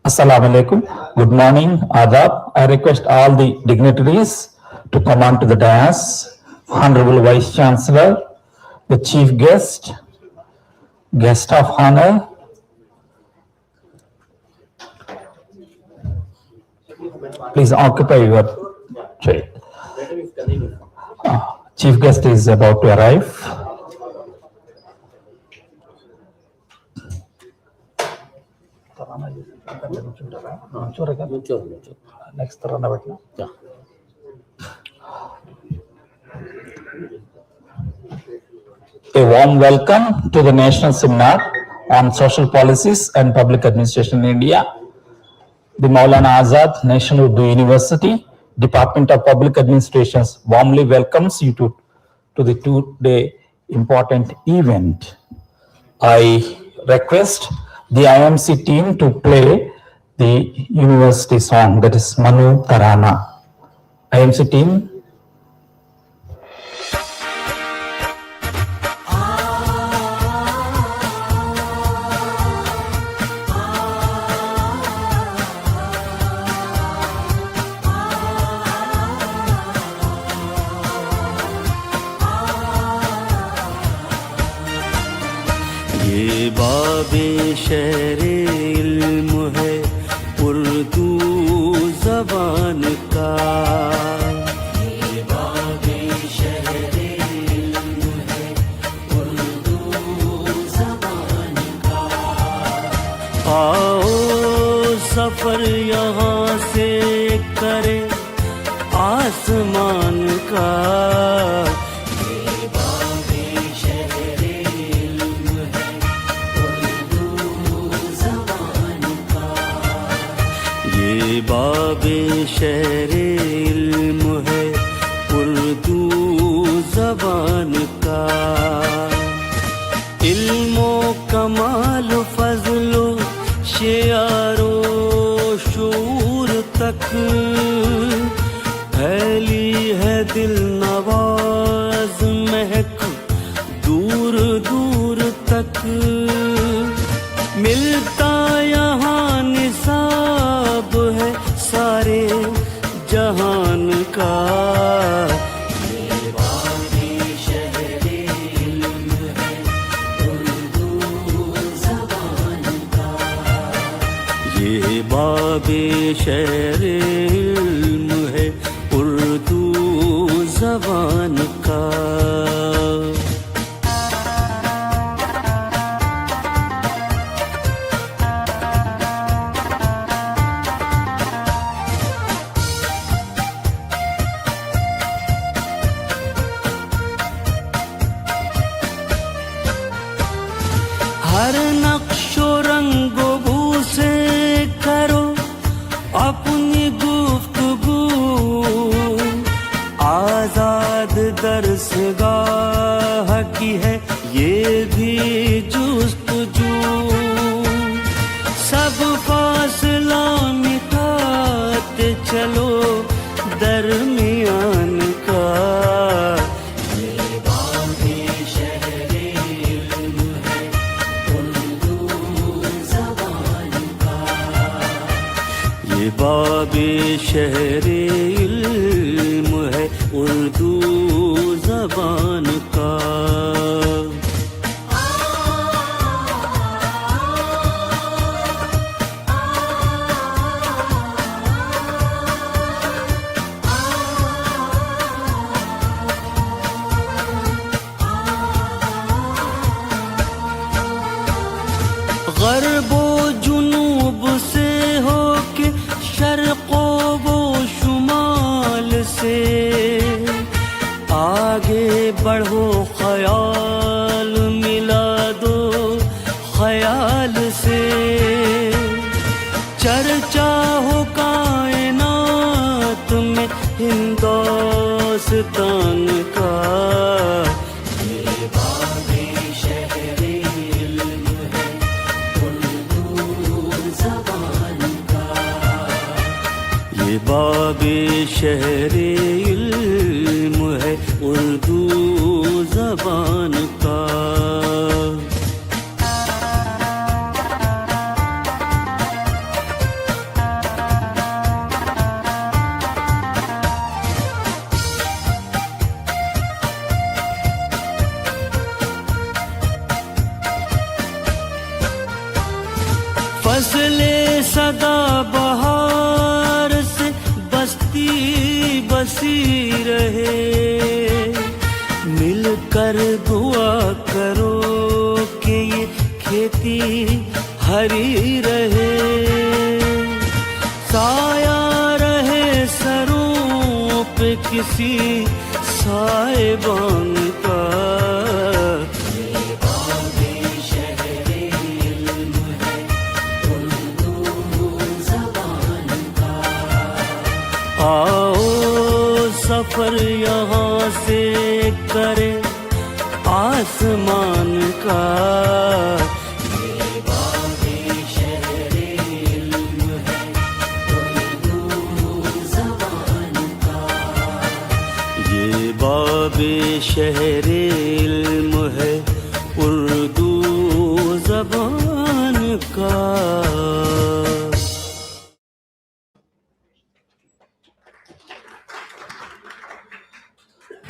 Assalamu alaikum. Good morning, Adab. I request all the dignitaries to come on to the dais. Honorable Vice Chancellor, the Chief Guest, Guest of Honor, please occupy your chair. Chief Guest is about to arrive. Next, a warm welcome to the National Seminar on Social Policies and Public Administration in India. The Maulana Azad National Urdu University, Department of Public Administrations warmly welcomes you to the two-day important event. I request the IMC team to play the university song, that is MANUU Tarana. IMC team. ये बाबे शहरे इल्म है उर्दू ज़बान का, ये बाबे शहरे इल्म है उर्दू ज़बान का। आओ सफ़र यहाँ से करे आसमान का, बाबे शहरे इल्म है उर्दू ज़बान का। इल्मो कमाल फज़लो शियारो शूर तक फैली है दिल नवाज महक दूर दूर तक। मिलता यहाँ निसाब है सारे जहान का, ये बाबे शहरे इल्म है उर्दू ज़बान का, ये बाबे शहरे इल्म है उर्दू ज़बान का। हर नक्शो रंगो बू से करो अपनी गुफ्तगू, आजाद दरसगाह की है ये भी जुस्तजू। सब फासला मिटाते चलो दरमियान का, बाबे शहरे इल्म है उर्दू ज़बान का। ग़र्बो जुनूब से होके शर्क़ो वो शुमाल से आगे बढ़ो ख्याल मिला दो ख्याल से। चर्चा हो कायनात में हिंदुस्तान का, बाबे शहरे इल्म है उर्दू ज़बान का। बसी रहे। मिलकर दुआ करो कि ये खेती हरी रहे। साया रहे सरों पे किसी साहिबान का। आओ सफर यहाँ से करे आसमान का। ये बाबे शहरे इल्म है उर्दू ज़बान का।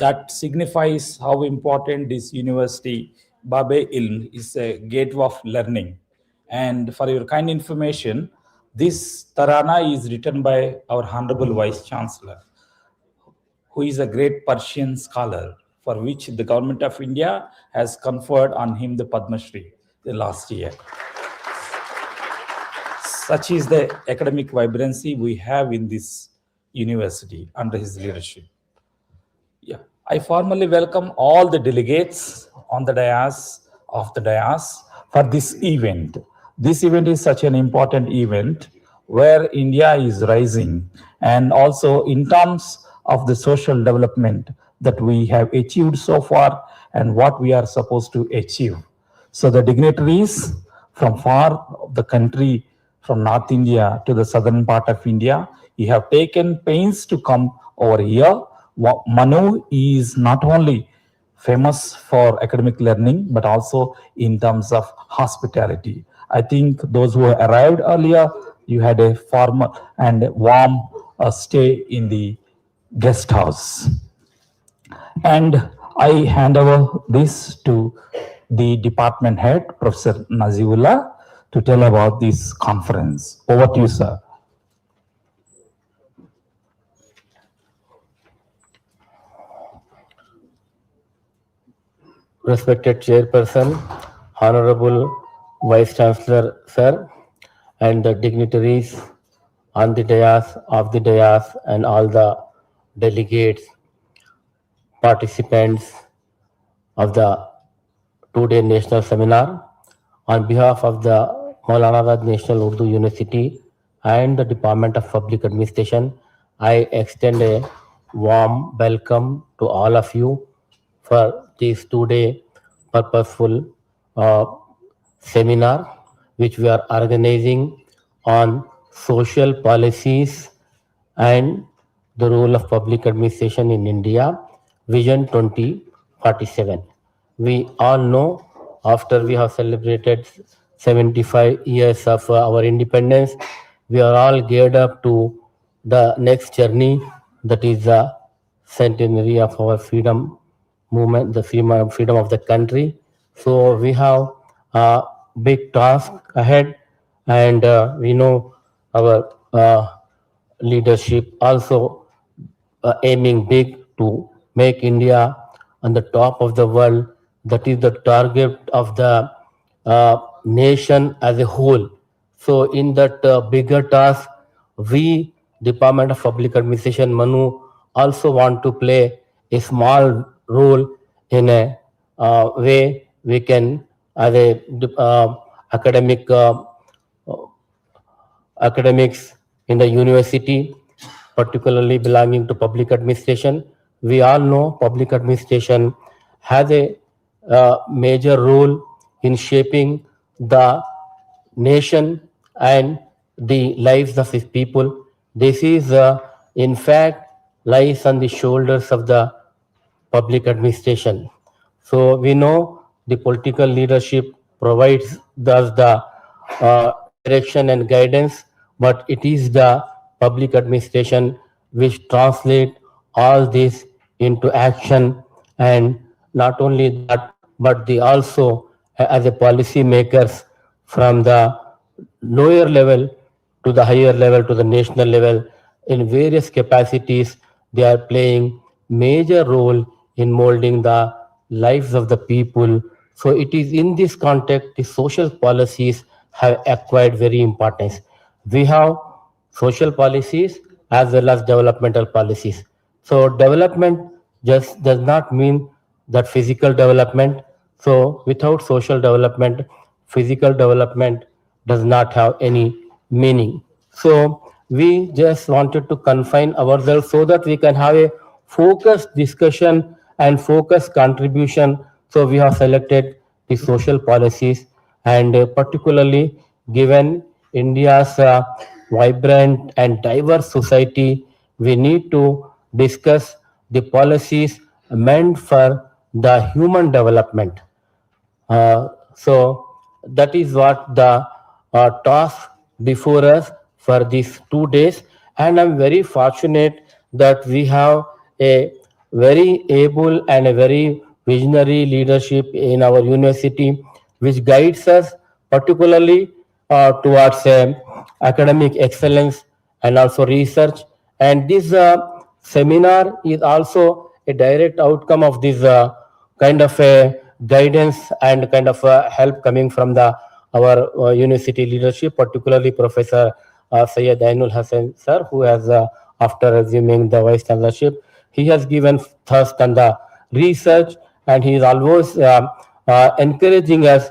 That signifies how important this university, Babe Ilm, is a gateway of learning. And for your kind information, this Tarana is written by our Honorable Vice Chancellor, who is a great Persian scholar, for which the Government of India has conferred on him the Padma Shri the last year. Such is the academic vibrancy we have in this university under his leadership. Yeah, I formally welcome all the delegates on the dais for this event. This event is such an important event where India is rising, and also in terms of the social development that we have achieved so far and what we are supposed to achieve. So the dignitaries from far of the country, from North India to the southern part of India, you have taken pains to come over here. MANUU is not only famous for academic learning, but also in terms of hospitality. I think those who arrived earlier, you had a formal and warm stay in the guest house. And I hand over this to the department head, Professor Naziullah, to tell about this conference. Over to you, sir. Respected Chairperson, Honorable Vice Chancellor, Sir, and the dignitaries on the dais, off the dais, and all the delegates, participants of the two-day national seminar, on behalf of the Maulana Azad National Urdu University and the Department of Public Administration, I extend a warm welcome to all of you for this two-day purposeful seminar which we are organizing on social policies and the role of public administration in India, Vision 2047. We all know after we have celebrated 75 years of our independence, we are all geared up to the next journey, that is the centenary of our freedom movement, the freedom of the country. So we have a big task ahead, and we know our leadership also aiming big to make India on the top of the world. That is the target of the nation as a whole. So in that bigger task, we, Department of Public Administration, MANUU, also want to play a small role in a way we can, as a academics in the university, particularly belonging to public administration. We all know public administration has a major role in shaping the nation and the lives of its people. This is, in fact, lies on the shoulders of the public administration. So we know the political leadership provides us the direction and guidance, but it is the public administration which translate all this into action. And not only that, but they also, as a policy makers, from the lower level to the higher level to the national level, in various capacities, they are playing major role in molding the lives of the people. So it is in this context the social policies have acquired very importance. We have social policies as well as developmental policies. So development just does not mean that physical development. So without social development, physical development does not have any meaning. So we just wanted to confine ourselves so that we can have a focused discussion and focused contribution. So we have selected the social policies, and particularly given India's vibrant and diverse society, we need to discuss the policies meant for the human development. So that is what the task before us for these 2 days, and I'm very fortunate that we have a very able and a very visionary leadership in our university, which guides us particularly towards academic excellence and also research. And this seminar is also a direct outcome of this kind of a guidance and kind of help coming from the our university leadership, particularly Professor Syed Ainul Hassan sir, who has after assuming the vice chancellorship, he has given thrust on the research, and he is always encouraging us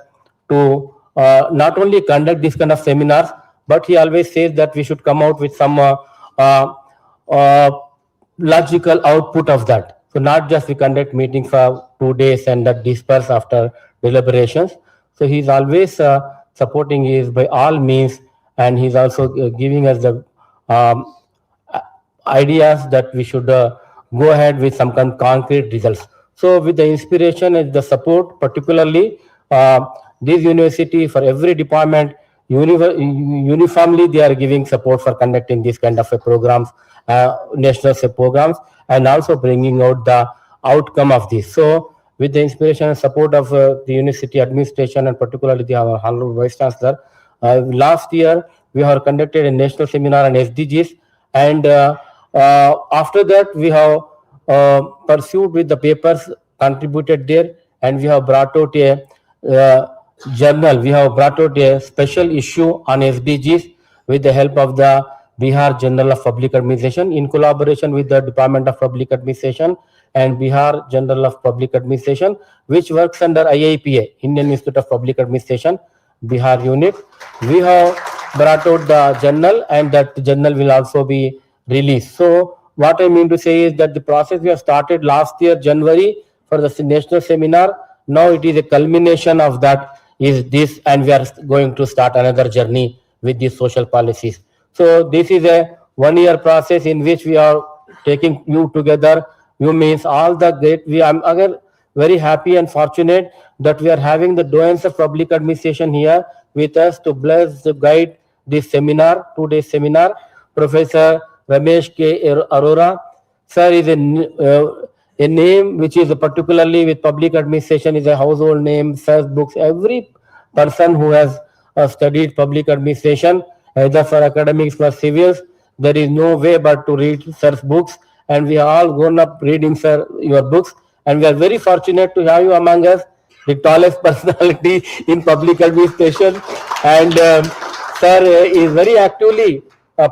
to not only conduct this kind of seminars, but he always says that we should come out with some uh, uh, logical output of that. So not just we conduct meetings for 2 days and that disperse after deliberations. So he's always supporting is by all means, and he's also giving us the um, ideas that we should go ahead with some concrete results. So with the inspiration and the support, particularly this university for every department, uniformly they are giving support for conducting these kind of programs, national programs, and also bringing out the outcome of this. So with the inspiration and support of the university administration and particularly the honorable vice chancellor, last year we have conducted a national seminar on SDGs, and after that we have pursued with the papers contributed there, and we have brought out a journal. We have brought out a special issue on SDGs with the help of the Bihar Journal of Public Administration in collaboration with the Department of Public Administration and Bihar Journal of Public Administration, which works under IIPA, Indian Institute of Public Administration, Bihar unit. We have brought out the journal, and that journal will also be released. So what I mean to say is that the process we have started last year, January, for the national seminar, now it is a culmination of that is this, and we are going to start another journey with these social policies. So this is a 1 year process in which we are taking you together. You means all the great. We are again very happy and fortunate that we are having the doyens of public administration here with us to bless, to guide this seminar, 2 day seminar. Professor Ramesh K. Arora, sir, is a name which is particularly with public administration is a household name, sells books. Every person who has studied public administration, either for academics or civils, there is no way but to read sir's books, and we have all grown up reading sir your books, and we are very fortunate to have you among us, the tallest personality in public administration, and sir is very actively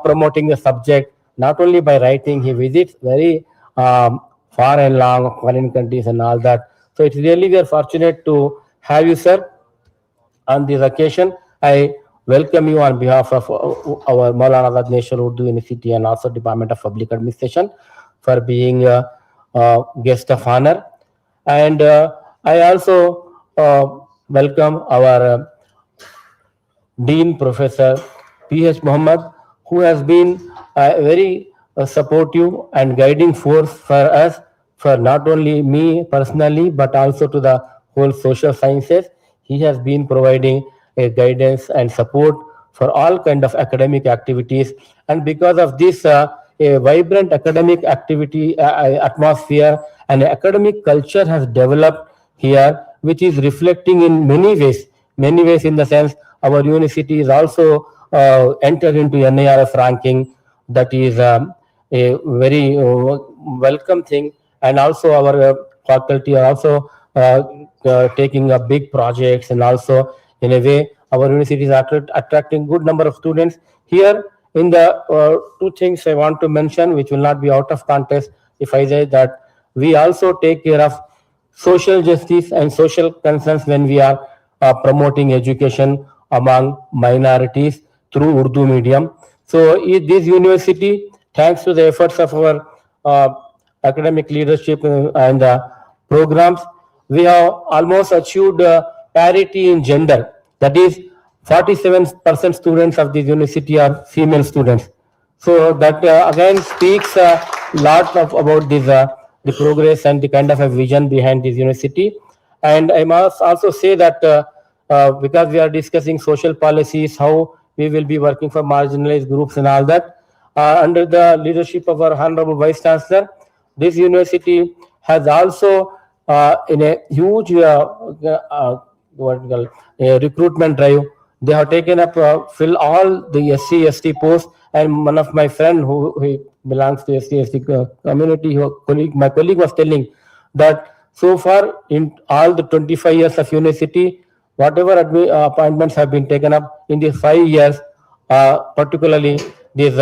promoting the subject, not only by writing, he visits very far and long foreign countries and all that. So it's really we are fortunate to have you, sir, on this occasion. I welcome you on behalf of our Maulana Azad National Urdu University and also Department of Public Administration for being a guest of honor. And I also welcome our Dean Professor P.H. Muhammad, who has been a very supportive and guiding force for us, for not only me personally, but also to the whole social sciences. He has been providing a guidance and support for all kind of academic activities. And because of this, a vibrant academic activity atmosphere and academic culture has developed here, which is reflecting in many ways in the sense our university is also entered into NIRF ranking. That is a very welcome thing. And also our faculty are also taking up big projects, and also in a way our university is attracting good number of students. Here in the two things I want to mention, which will not be out of context, if I say that we also take care of social justice and social concerns when we are promoting education among minorities through Urdu medium. So this university, thanks to the efforts of our academic leadership and programs, we have almost achieved parity in gender. That is, 47% students of this university are female students. So that again speaks a lot about this, the progress and the kind of a vision behind this university. And I must also say that because we are discussing social policies, how we will be working for marginalized groups and all that, under the leadership of our Honorable Vice Chancellor, this university has also in a huge recruitment drive. They have taken up fill all the SC ST posts, and one of my friend who belongs to SC ST community, my colleague was telling that so far in all the 25 years of university, whatever appointments have been taken up in these 5 years, particularly these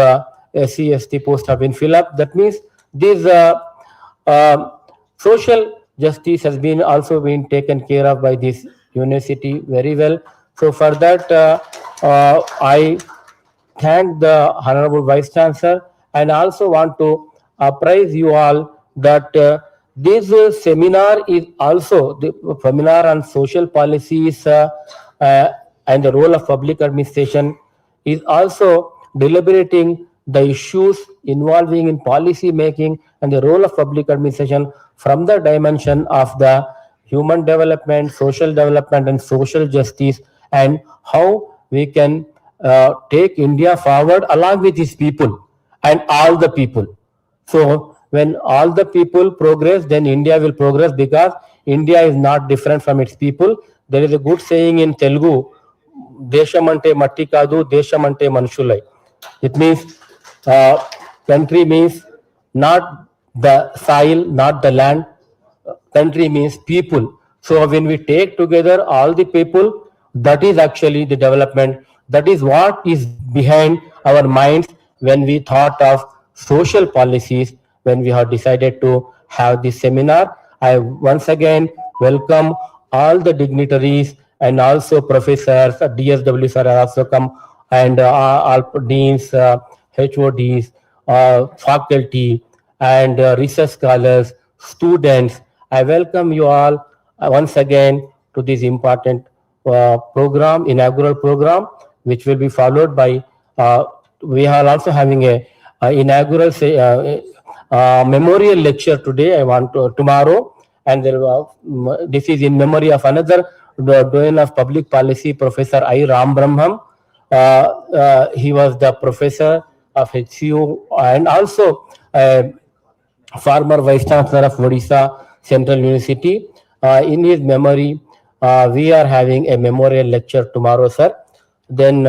SC ST posts have been filled up. That means this social justice has been also been taken care of by this university very well. So for that, I thank the Honorable Vice Chancellor, and also want to apprise you all that this seminar is also the seminar on social policies and the role of public administration is also deliberating the issues involving in policy making and the role of public administration from the dimension of the human development, social development, and social justice, and how we can take India forward along with its people and all the people. So when all the people progress, then India will progress, because India is not different from its people. There is a good saying in Telugu, Deshamante matti kadu, Deshamante manshulai. It means country means not the soil, not the land. Country means people. So when we take together all the people, that is actually the development. That is what is behind our minds when we thought of social policies, when we have decided to have this seminar. I once again welcome all the dignitaries and also professors, DSW sir have also come, and all deans, HODs, faculty, and research scholars, students. I welcome you all once again to this important program, inaugural program, which will be followed by, we are also having a inaugural memorial lecture today, tomorrow, and this is in memory of another doyen of public policy, Professor I. Ram Brahmam. He was the professor of HCU and also former Vice Chancellor of Odisha Central University. In his memory, we are having a memorial lecture tomorrow, sir. Then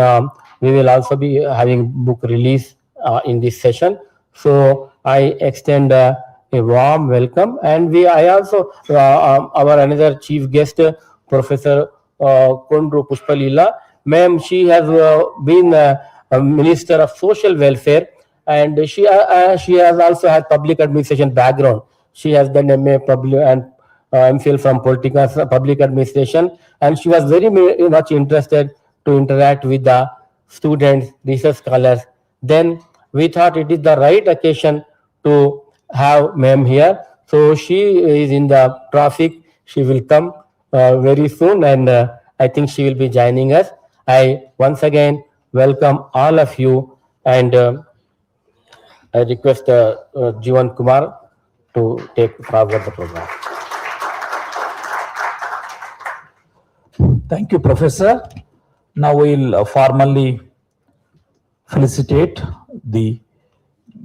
we will also be having book release in this session. So I extend a warm welcome, and I also our another chief guest, Professor Kondru Pushpalila, ma'am. She has been a minister of social welfare, and she has also had public administration background. She has done MA public and MPhil from political public administration, and she was very much interested to interact with the students, research scholars. Then we thought it is the right occasion to have ma'am here. So she is in the traffic. She will come very soon, and I think she will be joining us. I once again welcome all of you, and I request Jivan Kumar to take forward the program. Thank you, Professor. Now we'll formally felicitate the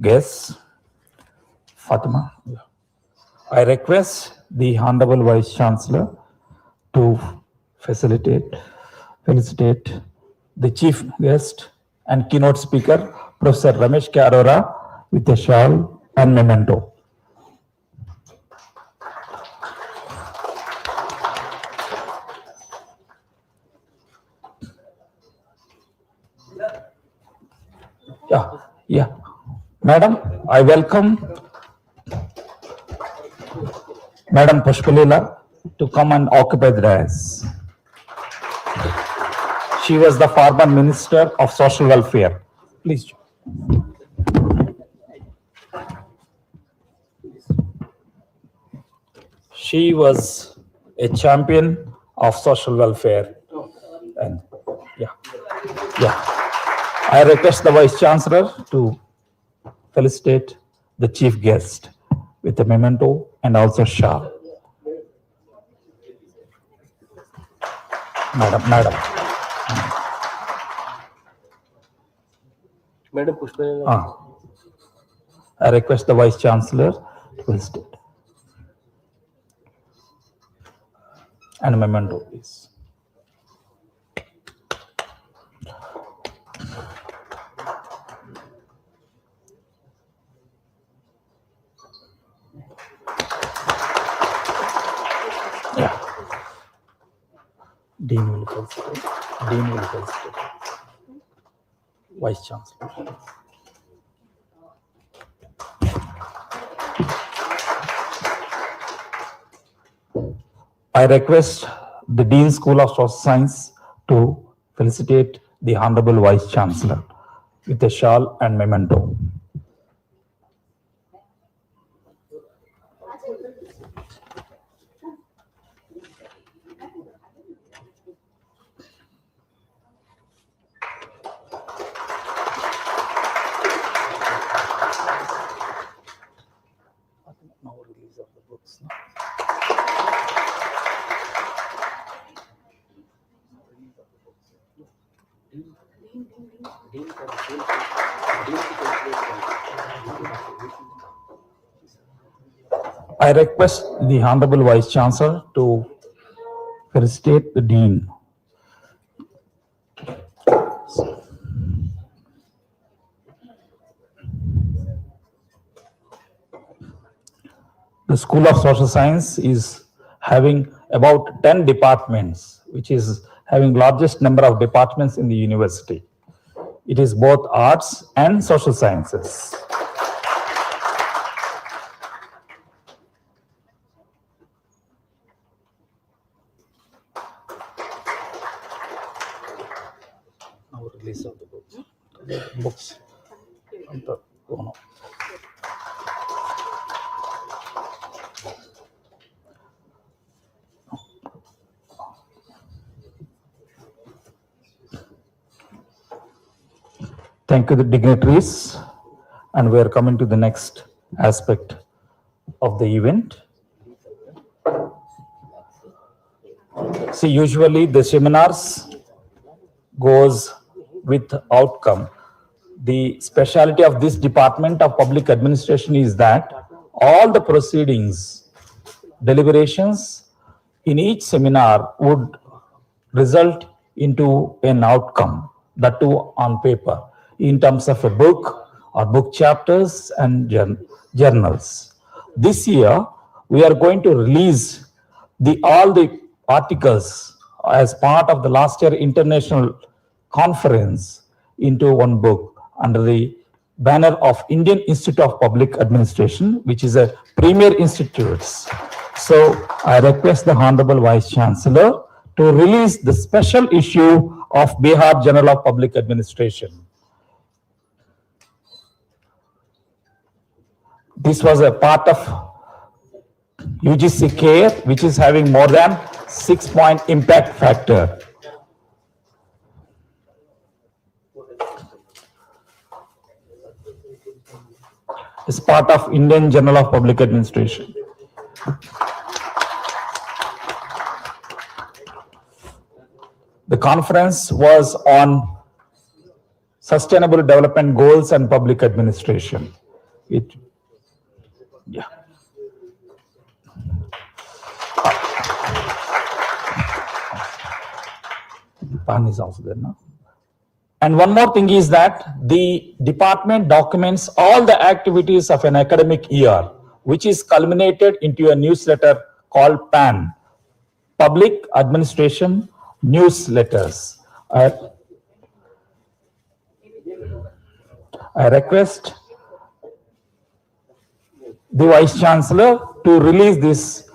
guests. Fatima, I request the Honorable Vice Chancellor to felicitate the chief guest and keynote speaker, Professor Ramesh K. Arora, with a shawl and memento. Madam, I welcome Madam Pushpalila to come and occupy the dais. She was the former Minister of Social Welfare. Please. She was a champion of social welfare. And yeah. I request the Vice Chancellor to felicitate the chief guest with a memento and also shawl. Madam. Madam Pushpalila. I request the Vice Chancellor to felicitate. And a memento, please. Yeah. Dean will felicitate. Vice Chancellor. I request the Dean School of Social Science to felicitate the Honorable Vice Chancellor with a shawl and memento. Now release of the books. I request the Honorable Vice Chancellor to felicitate the Dean. The School of Social Science is having about 10 departments, which is having largest number of departments in the university. It is both arts and social sciences. Now release of the books. Oh, no. Thank you, the dignitaries, and we are coming to the next aspect of the event. See, usually the seminars goes with outcome. The specialty of this Department of Public Administration is that all the proceedings, deliberations in each seminar would result into an outcome, that too on paper, in terms of a book or book chapters and journals. This year, we are going to release all the articles as part of the last year international conference into one book under the banner of Indian Institute of Public Administration, which is a premier institute. So I request the Honorable Vice Chancellor to release the special issue of Bihar Journal of Public Administration. This was a part of UGC CARE, which is having more than 6-point impact factor. It's part of Indian Journal of Public Administration. The conference was on Sustainable Development Goals and Public Administration. Pan is also there now. And one more thing is that the department documents all the activities of an academic year, which is culminated into a newsletter called PAN, Public Administration Newsletters. I request the Vice Chancellor to release this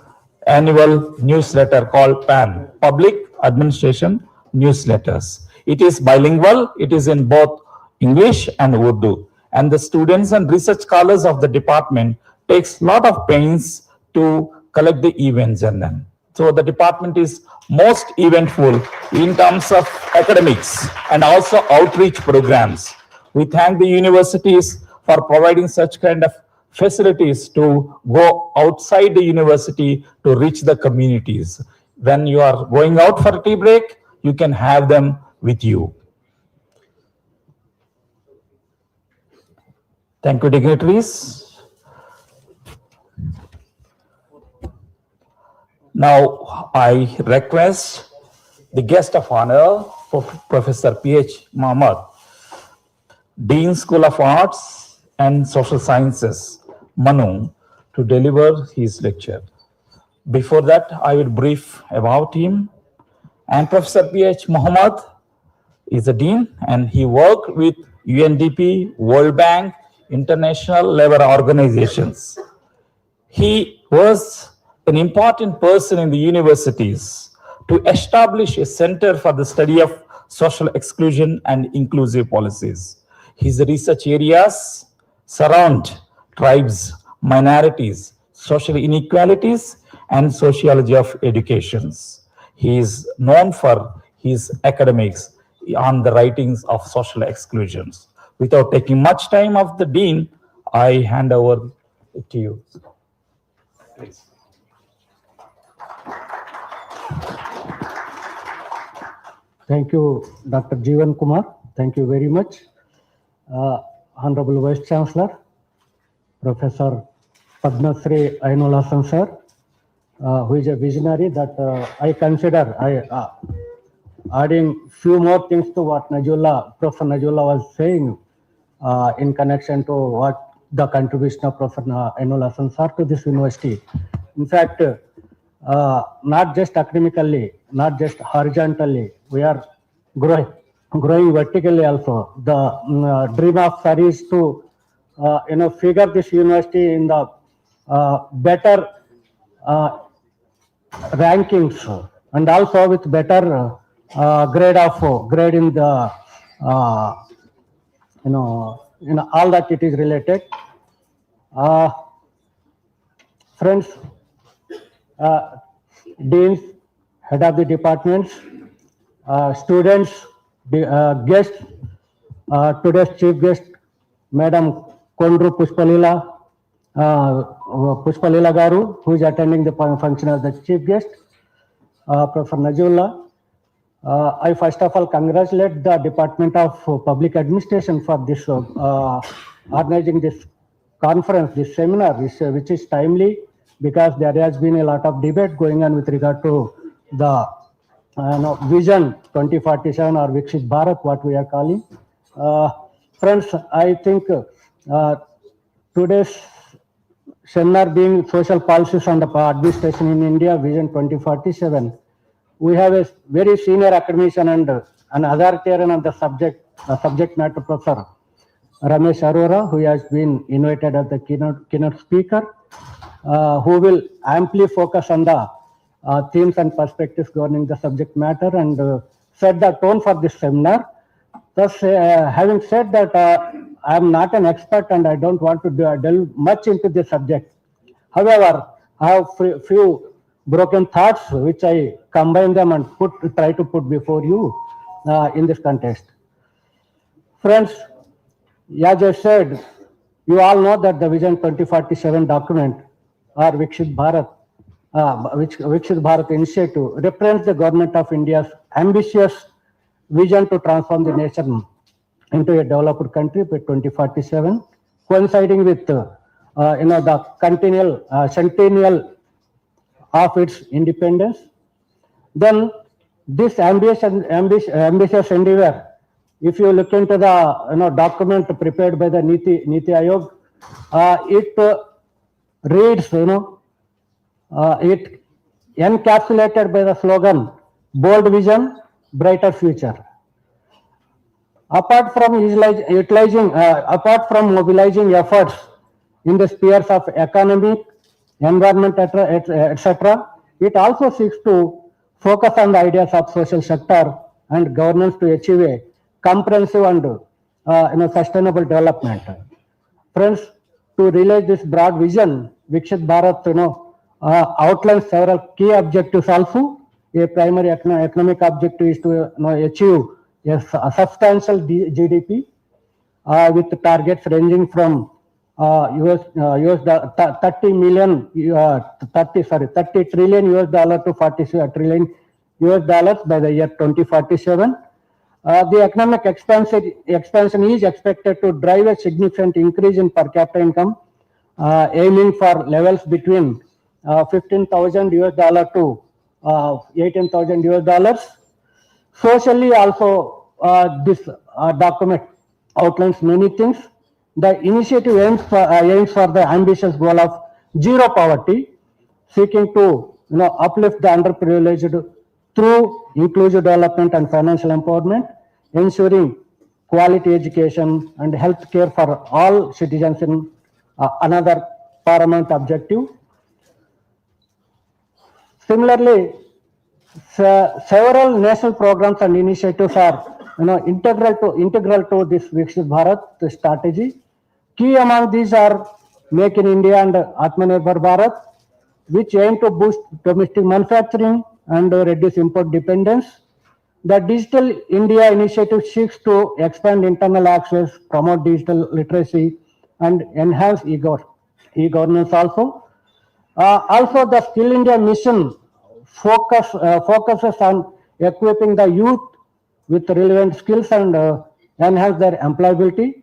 annual newsletter called PAN, Public Administration Newsletters. It is bilingual, it is in both English and Urdu. And the students and research scholars of the department takes a lot of pains to collect the events in them. So the department is most eventful in terms of academics and also outreach programs. We thank the universities for providing such kind of facilities to go outside the university to reach the communities. When you are going out for a tea break, you can have them with you. Thank you, dignitaries. Now, I request the guest of honor, Professor P.H. Mohammed, Dean School of Arts and Social Sciences, MANUU, to deliver his lecture. Before that, I will brief about him. And Professor P.H. Mohammed is a dean, and he worked with UNDP, World Bank, international labor organizations. He was an important person in the universities to establish a center for the study of social exclusion and inclusive policies. His research areas surround tribes, minorities, social inequalities, and sociology of educations. He is known for his academics on the writings of social exclusions. Without taking much time of the dean, I hand over to you. Please. Thank you, Dr. Jeevan Kumar. Thank you very much. Honorable Vice Chancellor, Professor Padma Shri Ainul Hasan sir, who is a visionary that I consider adding few more things to what Professor Najullah was saying in connection to what the contribution of Professor Ainul Hasan sir to this university. In fact, not just academically, not just horizontally, we are growing vertically also. The dream of sir is to figure this university in the better rankings and also with better grade in the all that it is related. Friends, deans, head of the departments, students, guests, today's chief guest, Madam Kondru Pushpalila Garu, who is attending the function as the chief guest, Professor Najullah. I first of all congratulate the Department of Public Administration for this organizing this conference, this seminar, which is timely because there has been a lot of debate going on with regard to the Vision 2047 or Viksit Bharat, what we are calling. Friends, I think today's seminar being social policies and administration in India, Vision 2047, we have a very senior academician and an authoritarian on the subject matter, Professor Ramesh Arora, who has been invited as the keynote speaker, who will amply focus on the themes and perspectives governing the subject matter and set the tone for this seminar. Thus, having said that, I am not an expert and I don't want to delve much into this subject. However, I have few broken thoughts which I combine them and try to put before you in this context. Friends, as I said, you all know that the Vision 2047 document or Viksit Bharat, Viksit Bharat initiative represents the government of India's ambitious vision to transform the nation into a developed country by 2047, coinciding with the continual centennial of its independence. Then this ambitious endeavor, if you look into the document prepared by the Niti Aayog, it reads, it encapsulated by the slogan, bold vision, brighter future. Apart from mobilizing efforts in the spheres of economic, environment, etc. It also seeks to focus on the ideas of social sector and governance to achieve a comprehensive and sustainable development. Friends, to realize this broad vision, Viksit Bharat, outlines several key objectives also. A primary economic objective is to achieve a substantial GDP with targets ranging from US 30 trillion US dollar to 40 trillion US dollars by the year 2047. The economic expansion is expected to drive a significant increase in per capita income, aiming for levels between 15,000 US dollar to 18,000 US dollars. Socially, also, this document outlines many things. The initiative aims for the ambitious goal of zero poverty, seeking to uplift the underprivileged through inclusive development and financial empowerment, ensuring quality education and health care for all citizens in another paramount objective. Similarly, several national programs and initiatives are integral to this Viksit Bharat strategy. Key among these are Make in India and Atmanirbhar Bharat, which aim to boost domestic manufacturing and reduce import dependence. The Digital India initiative seeks to expand internal access, promote digital literacy, and enhance e-governance also. Also, the Skill India mission focuses on equipping the youth with relevant skills and enhance their employability.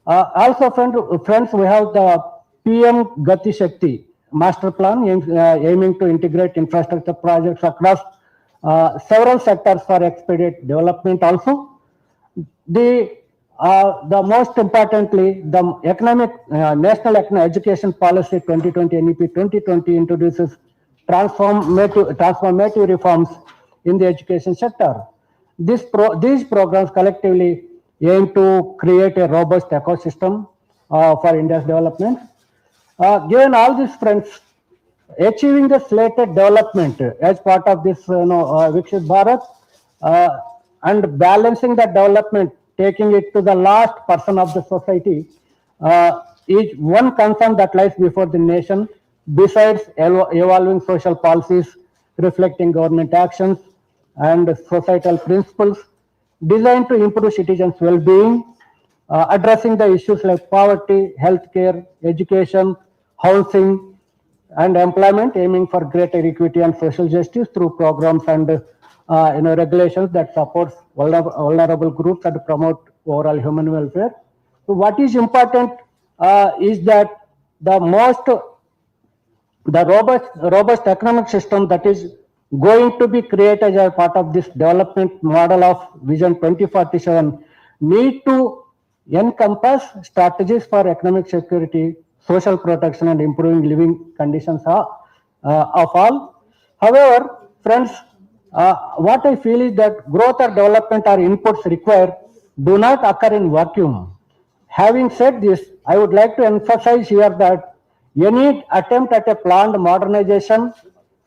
Also, friends, we have the PM Gati Shakti master plan aiming to integrate infrastructure projects across several sectors for expedite development. Also, the most importantly, the economic National Education Policy 2020 NEP 2020 introduces transformative reforms in the education sector. These programs collectively aim to create a robust ecosystem for India's development. Given all these, friends, achieving the slated development as part of this Viksit Bharat and balancing the development, taking it to the last person of the society is one concern that lies before the nation, besides evolving social policies reflecting government actions and societal principles designed to improve citizens' well-being, addressing the issues like poverty, healthcare, education, housing, and employment, aiming for greater equity and social justice through programs and regulations that supports vulnerable groups and promote overall human welfare. So, what is important is that the robust economic system that is going to be created as a part of this development model of Vision 2047 need to encompass strategies for economic security, social protection, and improving living conditions of all. However, friends, what I feel is that growth or development or inputs required do not occur in vacuum. Having said this, I would like to emphasize here that any attempt at a planned modernization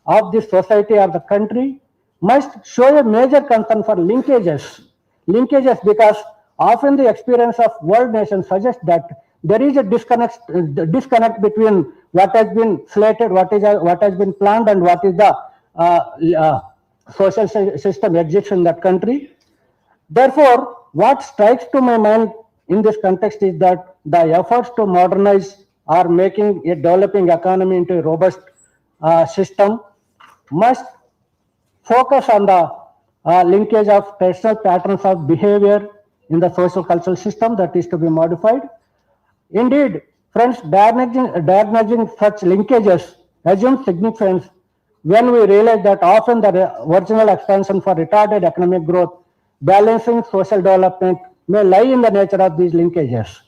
of this society or the country must show a major concern for linkages because often the experience of world nations suggests that there is a disconnect between what has been slated, what has been planned, and what is the social system exists in that country. Therefore, what strikes to my mind in this context is that the efforts to modernize or making a developing economy into a robust system must focus on the linkage of traditional patterns of behavior in the social cultural system that is to be modified. Indeed, friends, diagnosing such linkages assumes significance when we realize that often the original expansion for retarded economic growth, balancing social development may lie in the nature of these linkages.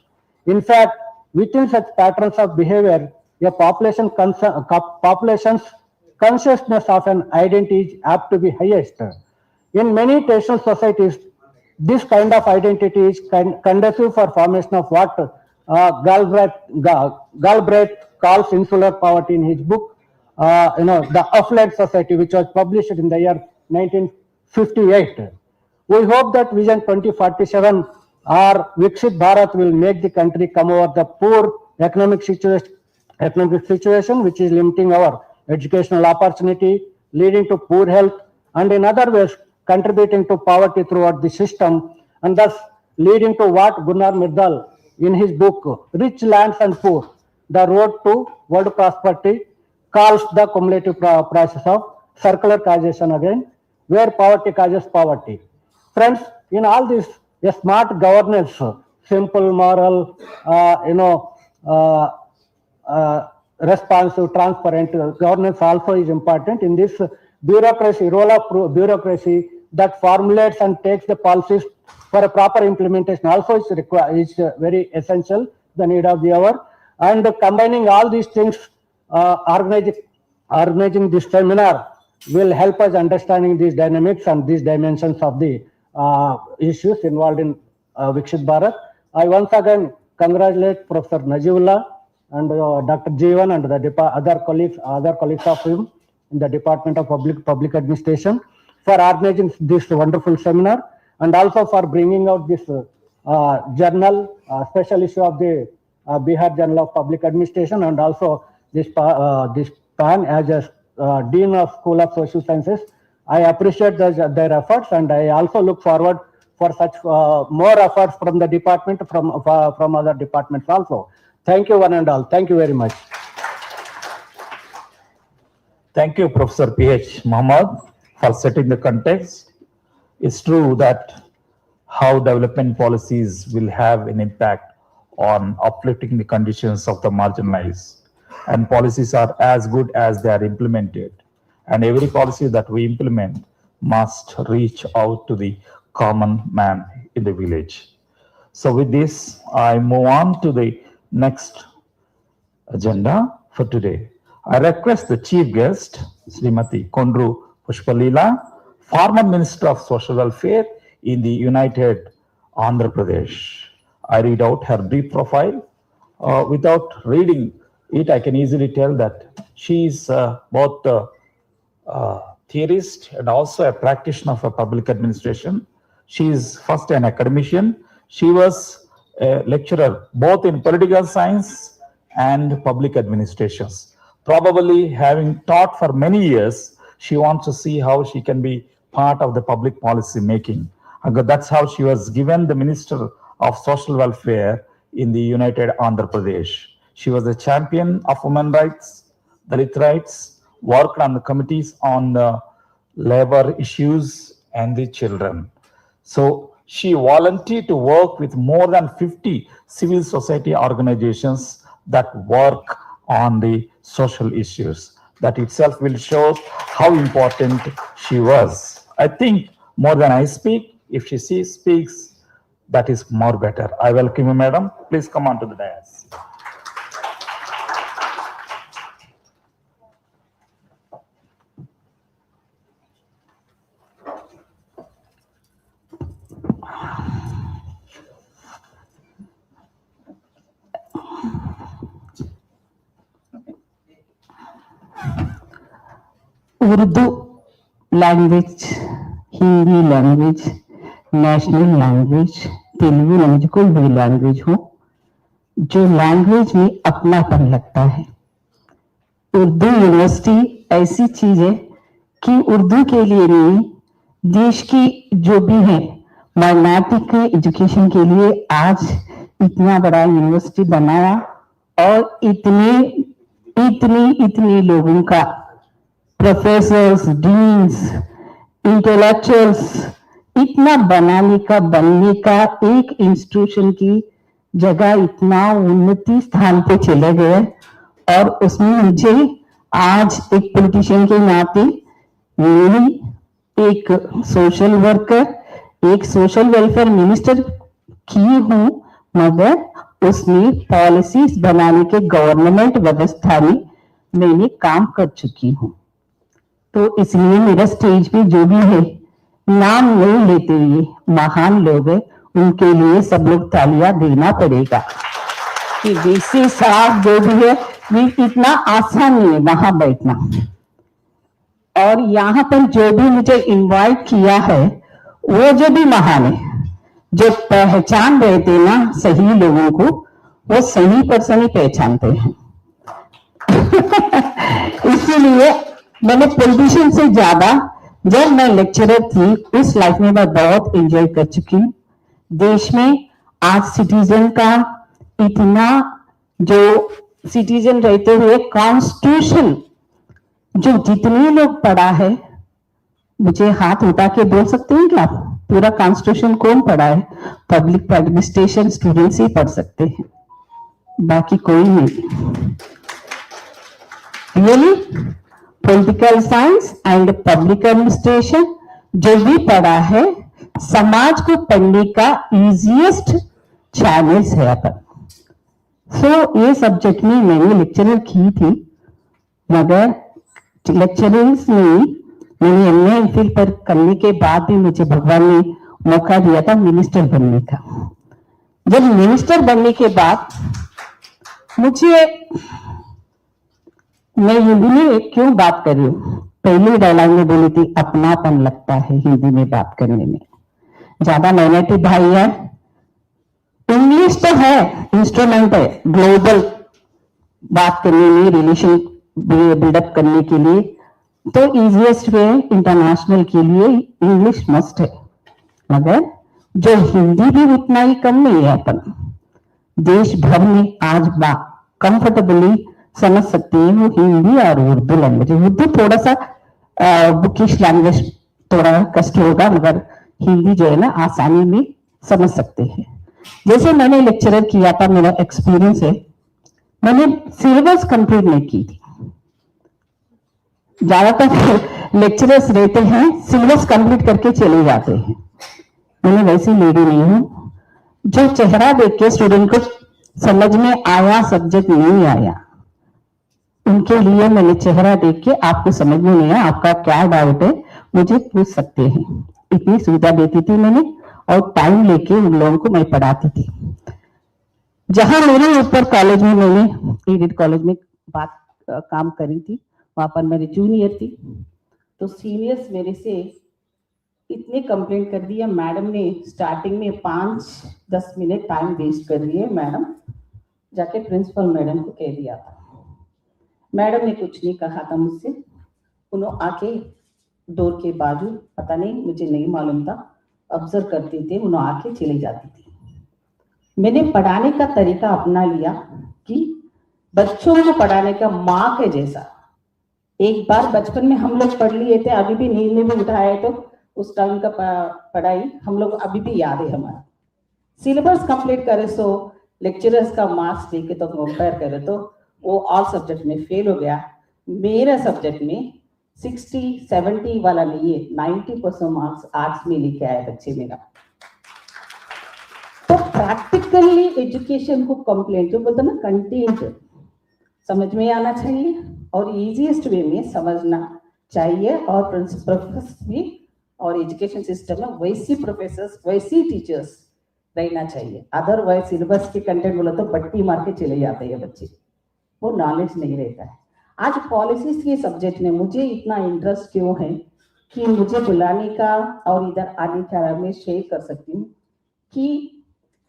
In fact, within such patterns of behavior, a population's consciousness of an identity is apt to be highest. In many traditional societies, this kind of identity is conducive for formation of what Galbraith calls insular poverty in his book, The Affluent Society, which was published in the year 1958. We hope that Vision 2047 or Viksit Bharat will make the country come over the poor economic situation which is limiting our educational opportunity, leading to poor health, and in other ways contributing to poverty throughout the system, and thus leading to what Gunnar Myrdal in his book Rich Lands and Poor, The Road to World Prosperity, calls the cumulative process of circular causation again, where poverty causes poverty. Friends, in all this, a smart governance, simple, moral, responsive, transparent governance also is important in this bureaucracy, role of bureaucracy that formulates and takes the policies for a proper implementation also is very essential, the need of the hour. And combining all these things, organizing this seminar will help us understanding these dynamics and these dimensions of the issues involved in Viksit Bharat. I once again congratulate Professor Najibullah and Dr. Jeevan and the other colleagues of him in the Department of Public Administration for organizing this wonderful seminar, and also for bringing out this journal, special issue of the Bihar Journal of Public Administration, and also this PAN as a Dean of School of Social Sciences. I appreciate their efforts, and I also look forward for such more efforts from the department, from other departments also. Thank you one and all. Thank you very much. Thank you, Professor P.H. Muhammad, for setting the context. It's true that how development policies will have an impact on uplifting the conditions of the marginalized. And policies are as good as they are implemented. And every policy that we implement must reach out to the common man in the village. So with this, I move on to the next agenda for today. I request the chief guest, Srimati Kondru Pushpalila, former Minister of Social Welfare in the United Andhra Pradesh. I read out her brief profile. Without reading it, I can easily tell that she is both a theorist and also a practitioner of public administration. She is first an academician. She was a lecturer both in political science and public administrations. Probably having taught for many years, she wants to see how she can be part of the public policy making. That's how she was given the Minister of Social Welfare in the United Andhra Pradesh. She was a champion of women's rights, Dalit rights, worked on the committees on labor issues and the children. So she volunteered to work with more than 50 civil society organizations that work on the social issues. That itself will show how important she was. I think more than I speak, if she speaks, that is more better. I welcome you, madam. Please come on to the dais. Urdu language, Hindi language, national language, Telugu language, कोई भी language हो, जो language में अपनापन लगता है। Urdu university ऐसी चीज है कि उर्दू के लिए नहीं, देश की जो भी है माइनॉरिटी के एजुकेशन के लिए आज इतना बड़ा यूनिवर्सिटी बनाया और इतने लोगों का, प्रोफेसर्स, डीन्स, इंटेलेक्चुअल्स, इतना बनने का एक इंस्टीट्यूशन की जगह इतना उन्नति स्थान पे चले गए। और उसमें मुझे आज एक पॉलिटिशियन के नाते मेरी एक सोशल वर्कर, एक सोशल वेलफेयर मिनिस्टर की हूँ, मगर उसमें पॉलिसीज बनाने के गवर्नमेंट व्यवस्था में मैंने काम कर चुकी हूँ। तो इसलिए मेरा स्टेज पे जो भी है, नाम नहीं लेते हुए महान लोग हैं, उनके लिए सब लोग तालियां देना पड़ेगा। कि वीसी साहब जो भी है ये इतना आसान नहीं है वहां बैठना। और यहाँ पर जो भी मुझे इनवाइट किया है वो जो भी महान है, जो पहचान रहे थे ना सही लोगों को, वो सही पर्सन ही पहचानते हैं। इसीलिए मैंने पॉलिटिशियन से ज्यादा जब मैं लेक्चरर थी इस लाइफ में मैं बहुत एंजॉय कर चुकी हूँ। देश में आज सिटीजन का इतना, जो सिटीजन रहते हुए कॉन्स्टिट्यूशन जो जितने लोग पढ़ा है, मुझे हाथ उठा के बोल सकते हैं क्या पूरा कॉन्स्टिट्यूशन कौन पढ़ा है? पब्लिक एडमिनिस्ट्रेशन स्टूडेंट्स ही पढ़ सकते हैं, बाकी कोई नहीं। Really political science and public administration जो भी पढ़ा है, समाज को पढ़ने का इजीएस्ट चैनल्स है अपन। सो ये सब्जेक्ट में मैंने लेक्चरर की थी, मगर लेक्चरर्स में मैंने एमए एमफिल पर करने के बाद भी मुझे भगवान ने मौका दिया था मिनिस्टर बनने का। जब मिनिस्टर बनने के बाद मुझे, मैं हिंदी में क्यों बात कर रही हूँ, पहली डायलॉग में बोली थी अपनापन लगता है हिंदी में बात करने में, ज्यादा मेहनती भाई है। इंग्लिश तो है, इंस्ट्रूमेंट है ग्लोबल बात करने में, रिलेशन बिल्डअप करने के लिए, तो इजीएस्ट वे इंटरनेशनल के लिए इंग्लिश मस्ट है। मगर जो हिंदी भी उतना ही कम नहीं है, अपन देश भर में आज कंफर्टेबली समझ सकते हैं वो हिंदी और उर्दू लैंग्वेज। उर्दू थोड़ा सा बुकिश लैंग्वेज, थोड़ा कष्ट होगा, मगर हिंदी जो है ना आसानी में समझ सकते हैं। जैसे मैंने लेक्चरर किया था, मेरा एक्सपीरियंस है, मैंने सिलेबस कंप्लीट नहीं की थी। ज्यादातर लेक्चरर्स रहते हैं सिलेबस कंप्लीट करके चले जाते हैं, मैंने वैसी लेडी नहीं हूं। जो चेहरा देख के स्टूडेंट को समझ में आया, सब्जेक्ट नहीं आया, उनके लिए मैंने चेहरा देख के आपको समझ में नहीं आया, आपका क्या डाउट है मुझे पूछ सकते हैं, इतनी सुविधा देती थी मैंने। और टाइम लेके उन लोगों को मैं पढ़ाती थी। जहां मेरे ऊपर कॉलेज में, मैंने एडेड कॉलेज में काम करी थी, वहां पर मेरी जूनियर थी, तो सीनियर्स मेरे से इतने कंप्लेंट कर दिया, मैडम ने स्टार्टिंग में 5-10 मिनट टाइम वेस्ट कर दिए मैडम, जाके प्रिंसिपल मैडम को कह दिया था। मैडम ने कुछ नहीं कहा था मुझसे, उन्होंने आके डोर के बाजू, पता नहीं मुझे नहीं मालूम था, ऑब्जर्व करते थे, उन्होंने आके चली जाती थी। मैंने पढ़ाने का तरीका अपना लिया कि बच्चों को पढ़ाने का माँ के जैसा। एक बार बचपन में हम लोग पढ़ लिए थे, अभी भी नींद में भी उठाए तो उस टाइम का पढ़ाई हम लोग अभी भी याद है हमारा। सिलेबस कंप्लीट करे सो लेक्चरर्स का मार्क्स देके तो कंपेयर करे तो वो ऑल सब्जेक्ट में फेल हो गया। मेरा सब्जेक्ट में 60-70 वाला नहीं है, 90% मार्क्स आर्ट्स में लेके आए बच्चे मेरा। तो प्रैक्टिकली एजुकेशन को कंप्लेंट जो बोलते ना कंटेंट समझ में आना चाहिए और इजीएस्ट वे में समझना चाहिए। और प्रोफेसर्स भी और एजुकेशन सिस्टम में वैसी प्रोफेसर्स वैसी टीचर्स रहना चाहिए। अदरवाइज सिलेबस के कंटेंट बोला तो बट्टी मार के चले जाते हैं बच्चे, वो नॉलेज नहीं रहता है। आज पॉलिसीज के सब्जेक्ट में मुझे इतना इंटरेस्ट क्यों है कि मुझे बुलाने का और इधर आने का मैं शेयर कर सकती हूँ कि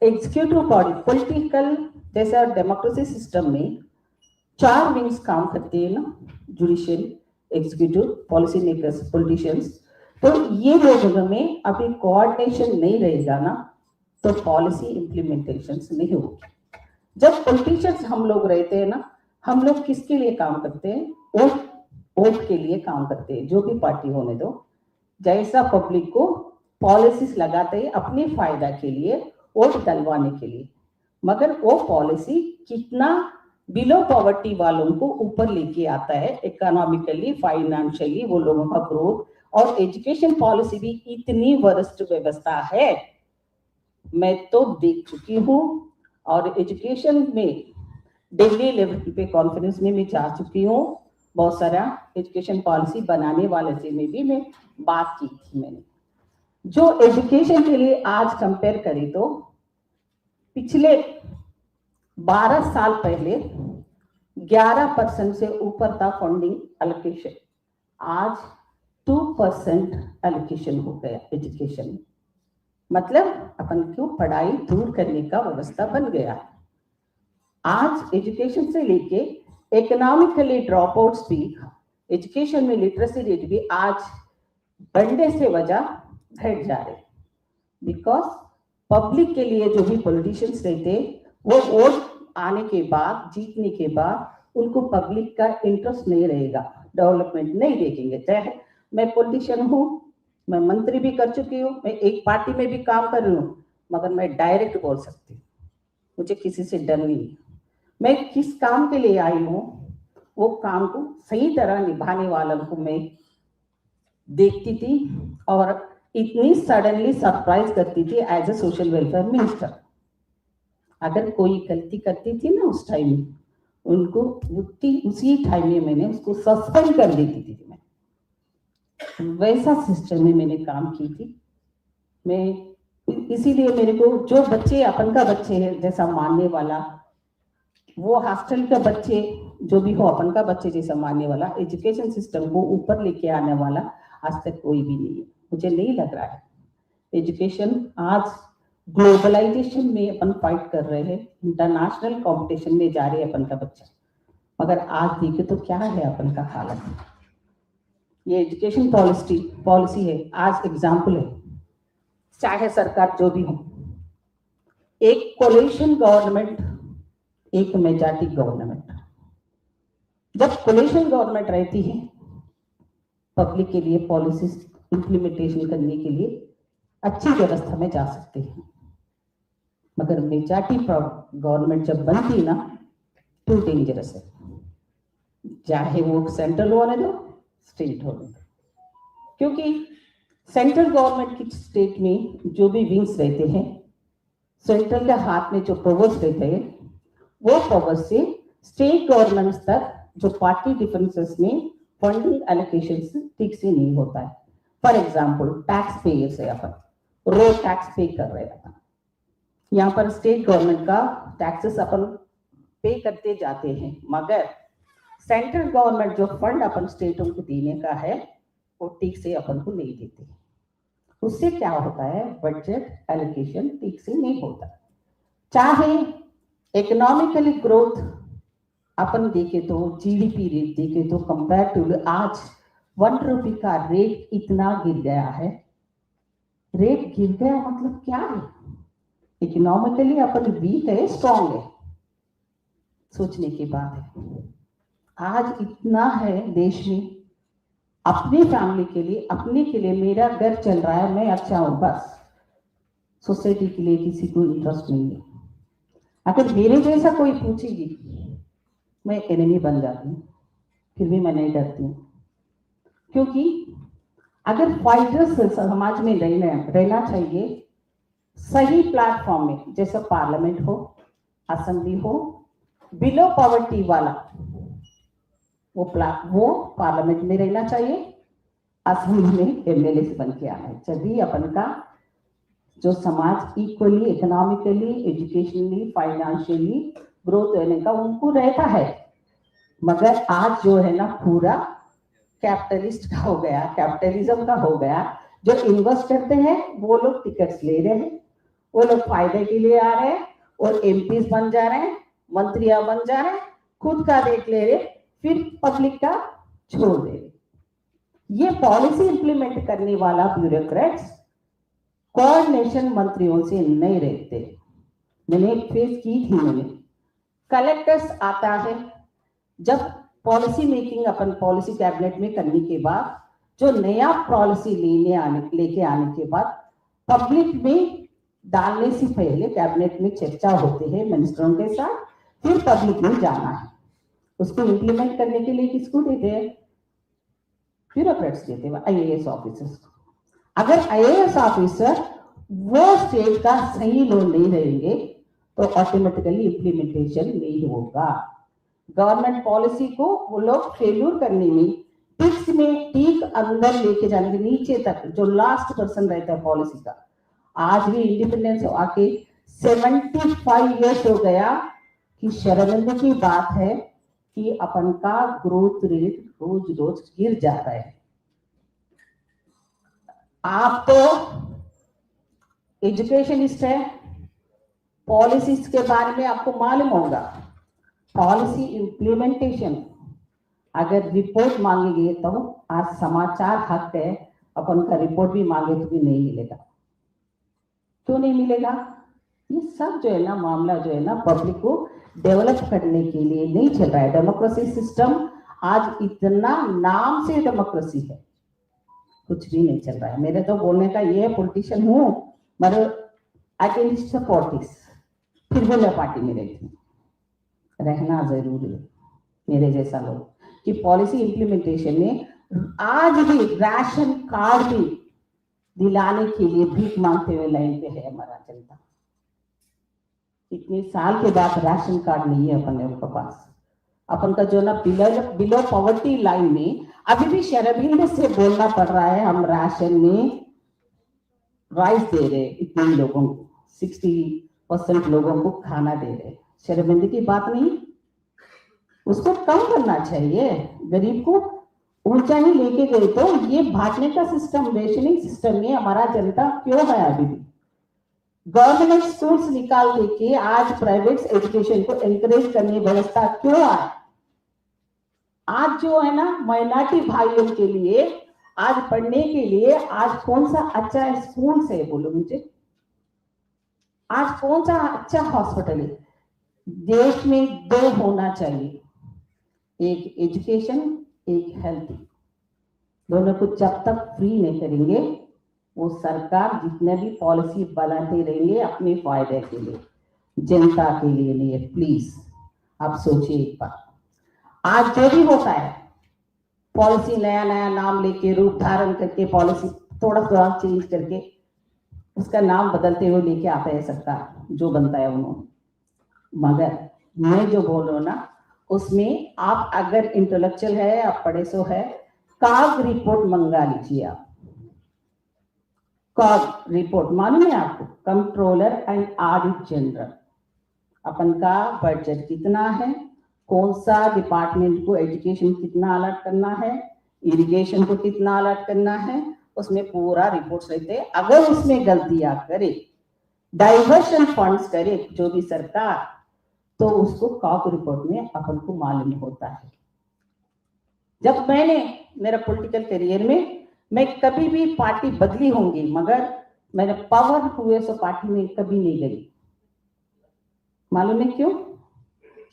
एग्जीक्यूटिव बॉडी पॉलिटिकल जैसा डेमोक्रेसी सिस्टम में 4 विंग्स काम करते हैं ना, judicial, executive, policy makers, politicians. तो ये लोगों में अभी कोऑर्डिनेशन नहीं रहेगा ना तो पॉलिसी इम्प्लीमेंटेशन नहीं होगी। जब पॉलिटिशियंस हम लोग रहते हैं ना, हम लोग किसके लिए काम करते हैं? वोट के लिए काम करते हैं, जो भी पार्टी होने दो। जैसा पब्लिक को पॉलिसीज लगाते हैं अपने फायदा के लिए, वोट डलवाने के लिए, मगर वो पॉलिसी कितना बिलो पॉवर्टी वालों को ऊपर लेके आता है, इकोनॉमिकली, फाइनेंशियली वो लोगों का ग्रोथ। और एजुकेशन पॉलिसी भी इतनी वरिष्ठ व्यवस्था है, मैं तो देख चुकी हूँ। और एजुकेशन में दिल्ली लेवल पे कॉन्फ्रेंस में भी जा चुकी हूँ, बहुत सारा एजुकेशन पॉलिसी बनाने वाले से में भी मैं बात की थी। मैंने जो एजुकेशन के लिए आज कंपेयर करें तो पिछले 12 साल पहले 11% से ऊपर था फंडिंग एलोकेशन, आज 2% एलोकेशन हो गया एजुकेशन में। मतलब अपन को पढ़ाई दूर करने का व्यवस्था बन गया। आज एजुकेशन से लेके इकोनॉमिकली ड्रॉप आउट्स भी, एजुकेशन में लिटरेसी रेट भी आज बढ़ने से वजह घट जा रहे, बिकॉज पब्लिक के लिए जो भी पॉलिटिशियंस रहते वो वोट आने के बाद, जीतने के बाद उनको पब्लिक का इंटरेस्ट नहीं रहेगा, डेवलपमेंट नहीं देखेंगे। चाहे मैं पॉलिटिशियन हूँ, मैं मंत्री भी कर चुकी हूँ, मैं एक पार्टी में भी काम कर रही हूँ, मगर मैं डायरेक्ट बोल सकती हूँ, मुझे किसी से डर नहीं। मैं किस काम के लिए आई हूँ वो काम को सही तरह निभाने वालों को मैं देखती थी और इतनी सडनली सरप्राइज करती थी as a social welfare minister. अगर कोई गलती करती थी ना उस टाइम में, उनको उसी टाइम में मैंने उसको सस्पेंड कर देती थी। मैं वैसा सिस्टम में मैंने काम की थी। मैं इसीलिए मेरे को जो बच्चे अपन का बच्चे है जैसा मानने वाला, वो हॉस्टल का बच्चे जो भी हो अपन का बच्चे जैसा मानने वाला, एजुकेशन सिस्टम को ऊपर लेके आने वाला आज तक कोई भी नहीं है। मुझे नहीं लग रहा है एजुकेशन आज ग्लोबलाइजेशन में अपन फाइट कर रहे हैं, इंटरनेशनल कंपटीशन में जा रहे हैं अपन का बच्चा, मगर आज देखे तो क्या है अपन का हालत। ये एजुकेशन पॉलिसी है, आज एग्जाम्पल है, चाहे सरकार जो भी हो, एक कोलिशन गवर्नमेंट, एक मेजॉरिटी गवर्नमेंट। जब कोलिशन गवर्नमेंट रहती है, पब्लिक के लिए पॉलिसीज इंप्लीमेंटेशन करने के लिए अच्छी व्यवस्था में जा सकते हैं, मगर मेजॉरिटी गवर्नमेंट जब बनती ना, टू डेंजरस है। चाहे वो सेंट्रल होने दो, स्टेट होने दो, क्योंकि सेंट्रल गवर्नमेंट की स्टेट में जो भी विंग्स रहते हैं, सेंट्रल के हाथ में जो पावर्स रहते हैं, वो पावर्स से स्टेट गवर्नमेंट तक जो पार्टी डिफरेंसेस में फंडिंग एलोकेशन ठीक से नहीं होता है। फॉर एग्जाम्पल टैक्स पेयर्स है, अपन रोड टैक्स पे कर रहे हैं, यहाँ पर स्टेट गवर्नमेंट का टैक्सेस अपन पे करते जाते हैं, मगर सेंट्रल गवर्नमेंट जो फंड अपन स्टेटों को देने का है वो ठीक से अपन को नहीं देते। उससे क्या होता है, बजट एलोकेशन ठीक से नहीं होता। चाहे इकोनॉमिकली ग्रोथ अपन देखे तो, जीडीपी रेट देखे तो, कंपैरेटिवली आज 1 रुपये का रेट इतना गिर गया है। रेट गिर गया मतलब क्या है, इकोनॉमिकली अपन वीक है, स्ट्रॉन्ग है, सोचने की बात है। आज इतना है देश में, अपनी फैमिली के लिए, अपने के लिए, मेरा घर चल रहा है, मैं अच्छा हूं, बस सोसाइटी के लिए किसी को इंटरेस्ट नहीं है। अगर मेरे जैसा कोई पूछेगी, मैं एनिमी बन जाती हूँ, फिर भी मैं नहीं डरती हूँ, क्योंकि अगर फाइटर्स समाज में रहना चाहिए सही प्लेटफॉर्म में, जैसे पार्लियामेंट हो, असेंबली हो, बिलो पॉवर्टी वाला वो पार्लियामेंट में रहना चाहिए, असेंबली में एमएलए से बन के आना है। तभी अपन का जो समाज equally economically, educationally, financially growth रहने का उनको रहता है। मगर आज जो है ना पूरा कैपिटलिस्ट का हो गया, कैपिटलिज्म का हो गया। जो इन्वेस्ट करते हैं वो लोग टिकट्स ले रहे हैं, वो लोग फायदे के लिए आ रहे हैं और एमपीज बन जा रहे हैं, मंत्रियां बन जा रहे हैं, खुद का देख ले रहे, फिर पब्लिक का छोड़ दे रहे। ये पॉलिसी इंप्लीमेंट करने वाला ब्यूरोक्रेट्स कोऑर्डिनेशन मंत्रियों से नहीं रहते। मैंने फेस की थी, मैंने कलेक्टर्स आता है, जब पॉलिसी मेकिंग अपन पॉलिसी कैबिनेट में करने के बाद, जो नया पॉलिसी लेके आने के बाद पब्लिक में डालने से पहले कैबिनेट में चर्चा होते हैं मिनिस्टरों के साथ, फिर पब्लिक में जाना है। उसको इंप्लीमेंट करने के लिए किसको देते हैं, ब्यूरोक्रेट्स देते हैं, आईएएस ऑफिसर्स को। अगर आईएएस ऑफिसर वो स्टेट का सही लोग नहीं रहेंगे तो ऑटोमेटिकली इंप्लीमेंटेशन नहीं होगा। गवर्नमेंट पॉलिसी को वो लोग फेल्यूर करने में, टिक्स में ठीक अंदर लेके जाने के नीचे तक जो लास्ट पर्सन रहता है पॉलिसी का। आज भी इंडिपेंडेंस आके 75 इयर्स हो गया कि शर्मिंदगी की बात है कि अपन का ग्रोथ रेट रोज रोज गिर जा रहा है। आप तो एजुकेशनिस्ट है, पॉलिसीज के बारे में आपको मालूम होगा। पॉलिसी इम्प्लीमेंटेशन अगर रिपोर्ट मांगेंगे तो आज समाचार हक है, अपन का रिपोर्ट भी मांगे तो भी नहीं मिलेगा। क्यों नहीं मिलेगा? ये सब जो है ना मामला जो है ना पब्लिक को डेवलप करने के लिए नहीं चल रहा है। डेमोक्रेसी सिस्टम आज इतना नाम से डेमोक्रेसी है, कुछ भी नहीं चल रहा है। मेरे तो बोलने का ये पॉलिटिशियन हूँ, मगर अगेंस्ट पॉलिटिक्स, फिर भी मैं पार्टी में रहती हूँ। रहना जरूरी है मेरे जैसा लोग कि पॉलिसी इंप्लीमेंटेशन में आज भी राशन कार्ड भी दिलाने के लिए भीख मांगते हुए लाइन पे है हमारा जनता। इतने साल के बाद राशन कार्ड नहीं है अपन लोगों के पास। अपन का जो ना बिलो पॉवर्टी लाइन में अभी भी शर्मिंदगी से बोलना पड़ रहा है, हम राशन में राइस दे रहे इतने लोगों को, 60% लोगों को खाना दे रहे। शर्मिंदगी की बात नहीं, उसको कम करना चाहिए। गरीब को ऊंचा ही लेके गए तो ये बांटने का सिस्टम, रेशनिंग सिस्टम में हमारा जनता क्यों है? अभी भी गवर्नमेंट स्कूल्स निकाल के आज प्राइवेट एजुकेशन को एनकरेज करने व्यवस्था क्यों आए? आज जो है ना माइनॉरिटी भाइयों के लिए आज पढ़ने के लिए आज कौन सा अच्छा स्कूल है बोलो मुझे? आज कौन सा अच्छा हॉस्पिटल है? देश में दो होना चाहिए, एक एजुकेशन, एक हेल्थ। दोनों को जब तक फ्री नहीं करेंगे वो सरकार जितने भी पॉलिसी बनाते रहेंगे अपने फायदे के लिए, जनता के लिए नहीं है। प्लीज आप सोचिए एक बार, आज जो भी होता है पॉलिसी नया नया नाम लेके रूप धारण करके पॉलिसी थोड़ा थोड़ा चेंज करके उसका नाम बदलते हुए लेके आता है सरकार, जो बनता है उन्होंने। मगर मैं जो बोल रहा हूँ ना उसमें आप अगर इंटेलेक्चुअल है, आप पढ़े सो है, काग रिपोर्ट मंगा लीजिए आप। काग रिपोर्ट मालूम है आपको? Controller and audit general. अपन का बजट कितना है, कौन सा डिपार्टमेंट को एजुकेशन कितना अलर्ट करना है, इरिगेशन को कितना अलर्ट करना है, उसमें पूरा रिपोर्ट्स रहते हैं। अगर उसमें गलतियां करे, डाइवर्शन फंड्स करे जो भी सरकार, तो उसको काग रिपोर्ट में अपन को मालूम होता है। जब मैंने मेरा पॉलिटिकल करियर में मैं कभी भी पार्टी बदली होंगी, मगर मैंने पावर हुए सो पार्टी में कभी नहीं गई। मालूम है क्यों?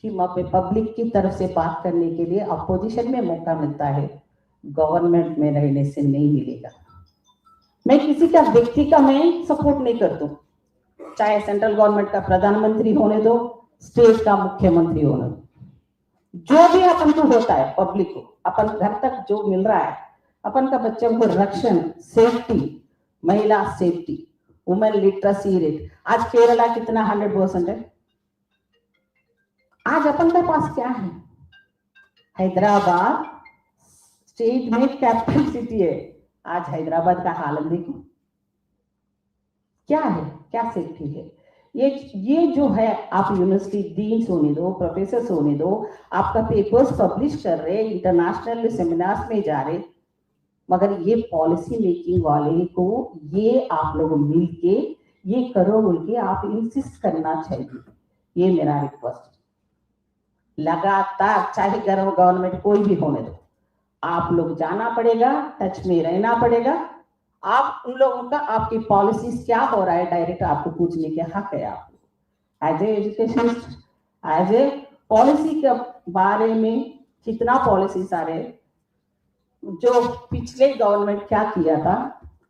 कि वहां पे पब्लिक की तरफ से बात करने के लिए अपोजिशन में मौका मिलता है, गवर्नमेंट में रहने से नहीं मिलेगा। मैं किसी का व्यक्ति का मैं सपोर्ट नहीं करता हूँ, चाहे सेंट्रल गवर्नमेंट का प्रधानमंत्री होने दो, स्टेट का मुख्यमंत्री होने दो, जो भी अपन को होता है पब्लिक को अपन घर तक जो मिल रहा है, अपन का बच्चों को रक्षण, सेफ्टी, महिला सेफ्टी, वुमेन लिटरेसी रेट, आज केरला कितना 100% है। आज अपन के पास क्या है? हैदराबाद स्टेट में कैपिटल सिटी है। आज हैदराबाद का हालत देखो क्या है, क्या सेफ्टी है। ये जो है, आप यूनिवर्सिटी डीन्स होने दो, प्रोफेसर होने दो, आपका पेपर्स पब्लिश कर रहे, इंटरनेशनल सेमिनार्स में जा रहे, मगर ये पॉलिसी मेकिंग वाले को ये आप लोग मिलके ये करो बोल के आप इंसिस्ट करना चाहिए। ये मेरा रिक्वेस्ट है। लगातार चाहे गवर्नमेंट कोई भी होने दो, आप लोग जाना पड़ेगा, टच में रहना पड़ेगा। आप उन लोगों का आपकी पॉलिसीज क्या हो रहा है डायरेक्ट आपको पूछने के हक है। आप as a educationist, as a policy के बारे में कितना पॉलिसीज आ रहे, जो पिछले गवर्नमेंट क्या किया था,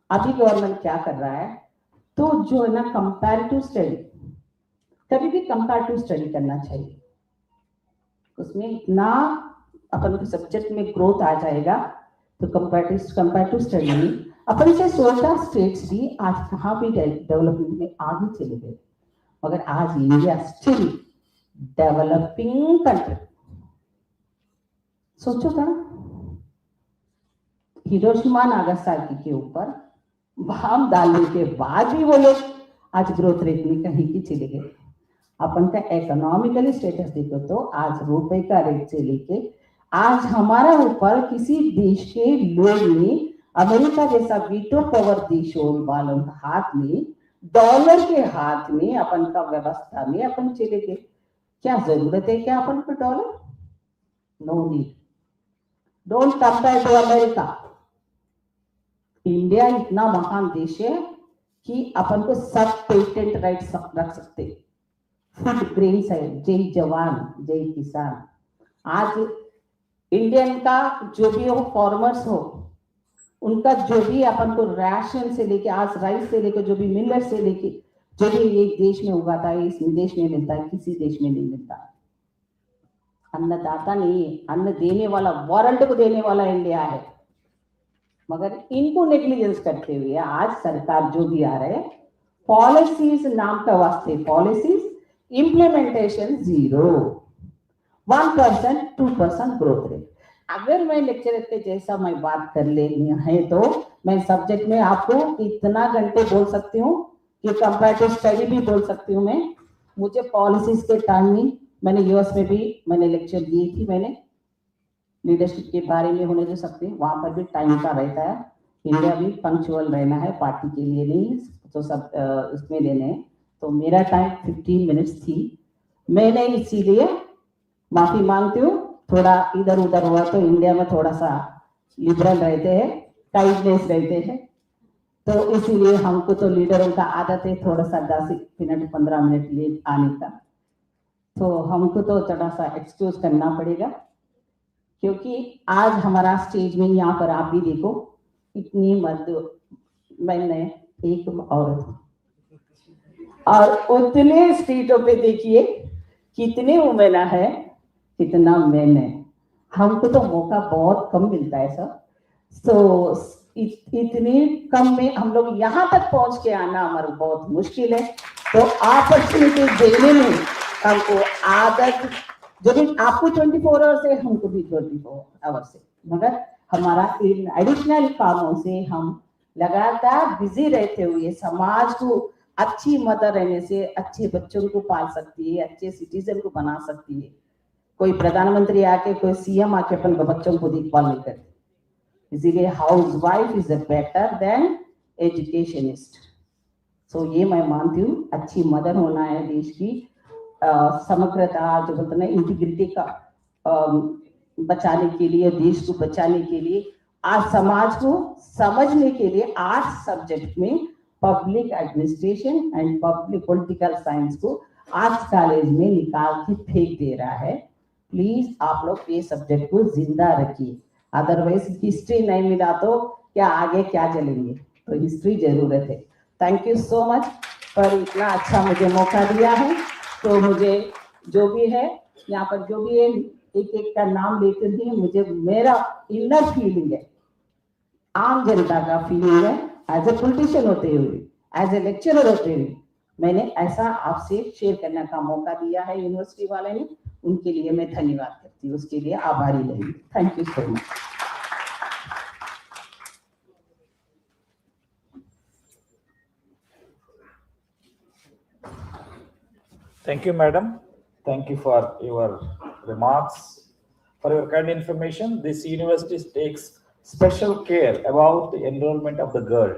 अभी गवर्नमेंट क्या कर रहा है, तो जो है ना कंपैरेटिव स्टडी, कभी भी कंपैरेटिव स्टडी करना चाहिए। उसमें इतना अपन के सब्जेक्ट में ग्रोथ आ जाएगा। तो कंपैरेटिव स्टडी में अपन से 16 स्टेट्स भी आज कहाँ भी डेवलपमेंट में आगे चले गए, मगर आज इंडिया स्टिल डेवलपिंग कंट्री। सोचो था हिरोशिमा नागासाकी के ऊपर बम डालने के बाद भी वो लोग आज ग्रोथ रेट में कहीं की चले गए। अपन का इकोनॉमिकली स्टेटस देखो तो आज रुपए का रेट से लेके आज हमारा ऊपर किसी देश के लोग ने अमेरिका जैसा वीटो पावर देश वालों के हाथ में, डॉलर के हाथ में, अपन का व्यवस्था में अपन चले गए। क्या जरूरत है क्या अपन को dollar? No need. Don't compare to America. India इतना महान देश है कि अपन को सब पेटेंट राइट रख सकते। फूड ग्रेन है, जय जवान जय किसान। आज इंडियन का जो भी हो, फार्मर्स हो, उनका जो भी अपन को राशन से लेके आज राइस से लेके जो भी मिलेट से लेके जो भी एक देश में उगाता है, इस देश में मिलता है, किसी देश में नहीं मिलता। अन्नदाता नहीं है, अन्न देने वाला, वर्ल्ड को देने वाला इंडिया है। मगर इनको नेग्लिजेंस करते हुए आज सरकार जो भी आ रहे हैं, पॉलिसीज नाम का वास्ते पॉलिसीज, इम्प्लीमेंटेशन 0, 1%, 2% ग्रोथ रेट। अगर मैं लेक्चर के जैसा मैं बात कर लेनी है तो मैं सब्जेक्ट में आपको इतना घंटे बोल सकती हूँ कि कंपैरेटिव स्टडी भी बोल सकती हूँ मैं। मुझे पॉलिसीज के टाइम में, मैंने यूएस में भी मैंने लेक्चर दी थी, मैंने लीडरशिप के बारे में होने दे सकते हैं, वहां पर भी टाइम का रहता है। इंडिया भी पंक्चुअल रहना है, पार्टी के लिए नहीं तो सब उसमें लेने हैं। तो मेरा टाइम 15 मिनट्स थी, मैंने इसीलिए माफी मांगती हूँ। थोड़ा इधर उधर हुआ तो इंडिया में थोड़ा सा लिबरल रहते हैं, काइंडनेस रहते हैं, तो इसीलिए हमको तो लीडरों का आदत है थोड़ा सा 10 मिनट 15 मिनट लेट आने का, तो हमको तो थोड़ा सा एक्सक्यूज करना पड़ेगा। क्योंकि आज हमारा स्टेज में यहाँ पर आप भी देखो इतनी मर्द, मैंने एक औरत हूँ, और उतने स्टेटों पे देखिए कितने वुमेन है, कितना मैन है। हमको तो मौका बहुत कम मिलता है सर। सो इतने कम में हम लोग यहाँ तक पहुंच के आना हमारा बहुत मुश्किल है। तो अपॉर्चुनिटी देने में हमको आदत, जो भी आपको 24 आवर्स है, हमको भी 24 आवर्स है, मगर हमारा इन एडिशनल कामों से हम लगातार बिजी रहते हुए समाज को अच्छी मदर रहने से अच्छे बच्चों को पाल सकती है, अच्छे सिटीजन को बना सकती है। कोई प्रधानमंत्री आके, कोई सीएम आके अपन बच्चों को देखभाल नहीं करते। इसीलिए housewife is better than educationist. So ये मैं मानती हूँ, अच्छी मदर होना है देश की समग्रता, जो बोलते हैं इंटीग्रिटी का बचाने के लिए, देश को बचाने के लिए, आज समाज को समझने के लिए 8 सब्जेक्ट में public administration and public political science को आज कॉलेज में निकाल के फेंक दे रहा है। प्लीज आप लोग ये सब्जेक्ट को जिंदा रखिए, अदरवाइज हिस्ट्री नहीं मिला तो क्या आगे क्या चलेंगे, तो हिस्ट्री जरूरत है। थैंक यू सो मच पर इतना अच्छा मुझे मौका दिया है। तो मुझे जो भी है यहाँ पर, जो भी है एक एक का नाम लेते हुए मुझे मेरा इनर फीलिंग है, आम जनता का फीलिंग है, एज ए पॉलिटिशियन होते हुए, एज ए लेक्चरर होते हुए मैंने ऐसा आपसे शेयर करने का मौका दिया है यूनिवर्सिटी वाले ने, उनके लिए मैं धन्यवाद करती हूँ, उसके लिए आभारी रहेंगे। Thank you so much. Thank you, madam. Thank you for your remarks. For your kind information, this university takes special care about the enrollment of the girl.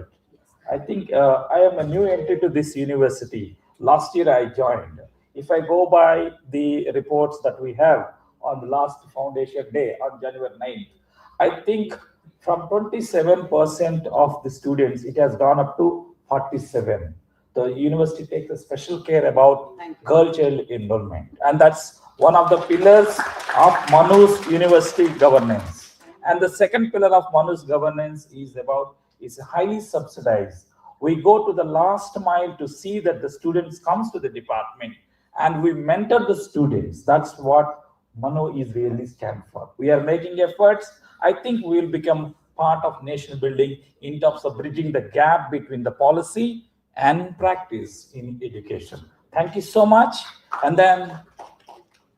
I think I am a new entry to this university. Last year I joined. If I go by the reports that we have on the last foundation day on January 9th, I think from 27% of the students, it has gone up to 47. The university takes a special care about girl child enrollment. And that's one of the pillars of MANUU's university governance. And the second pillar of MANUU's governance is highly subsidized. We go to the last mile to see that the students comes to the department and we mentor the students. That's what MANUU is really stand for. We are making efforts. I think we will become part of nation building in terms of bridging the gap between the policy and practice in education. Thank you so much. And then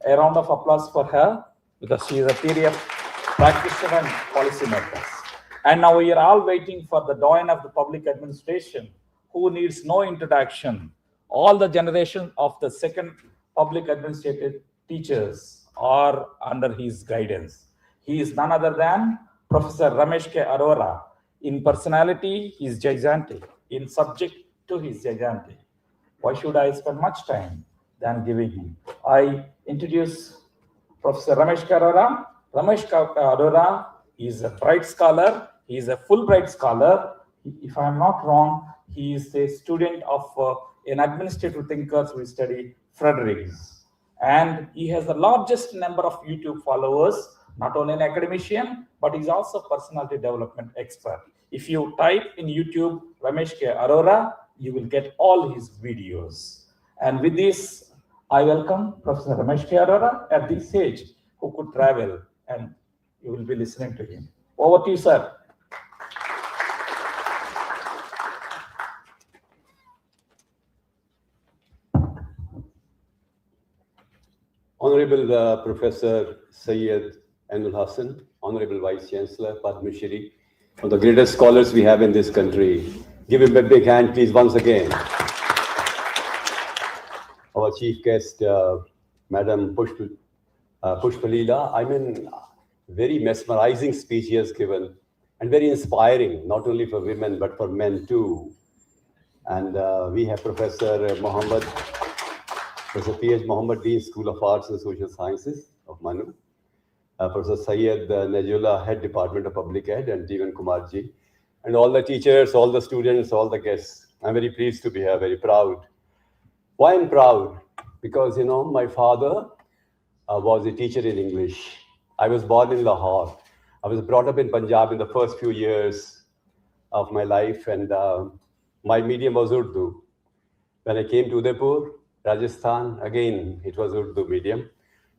a round of applause for her because she is a period practitioner and policy makers. And now we are all waiting for the doyen of the public administration who needs no introduction. All the generation of the second public administrative teachers are under his guidance. He is none other than Professor Ramesh K. Arora. In personality, he is gigantic. In subject to, he is gigantic. Why should I spend much time than giving him? I introduce Professor Ramesh K. Arora. Ramesh K. Arora is a bright scholar. He is a Fulbright scholar. If I am not wrong, he is a student of an administrative thinkers who study Fredericks. And he has the largest number of YouTube followers, not only an academician, but he's also a personality development expert. If you type in YouTube Ramesh K. Arora, you will get all his videos. And with this, I welcome Professor Ramesh K. Arora at this age, who could travel, and you will be listening to him. Over to you, sir. Honorable Professor Syed Ainul Hassan, Honorable Vice Chancellor Padma Shri, one of the greatest scholars we have in this country. Give him a big hand, please, once again. Our chief guest, Madam Pushpalila. I mean, very mesmerizing speech he has given, and very inspiring, not only for women, but for men too. And we have Professor Mohammed, Professor P.H. Mohammed, Dean, School of Arts and Social Sciences of MANUU. Professor Syed Najullah, Head Department of Public Ed, and Jeevan Kumarji. And all the teachers, all the students, all the guests. I'm very pleased to be here, very proud. Why I'm proud? Because, you know, my father was a teacher in English. I was born in Lahore. I was brought up in Punjab in the first few years of my life, and my medium was Urdu. When I came to Udaipur, Rajasthan, again, it was Urdu medium.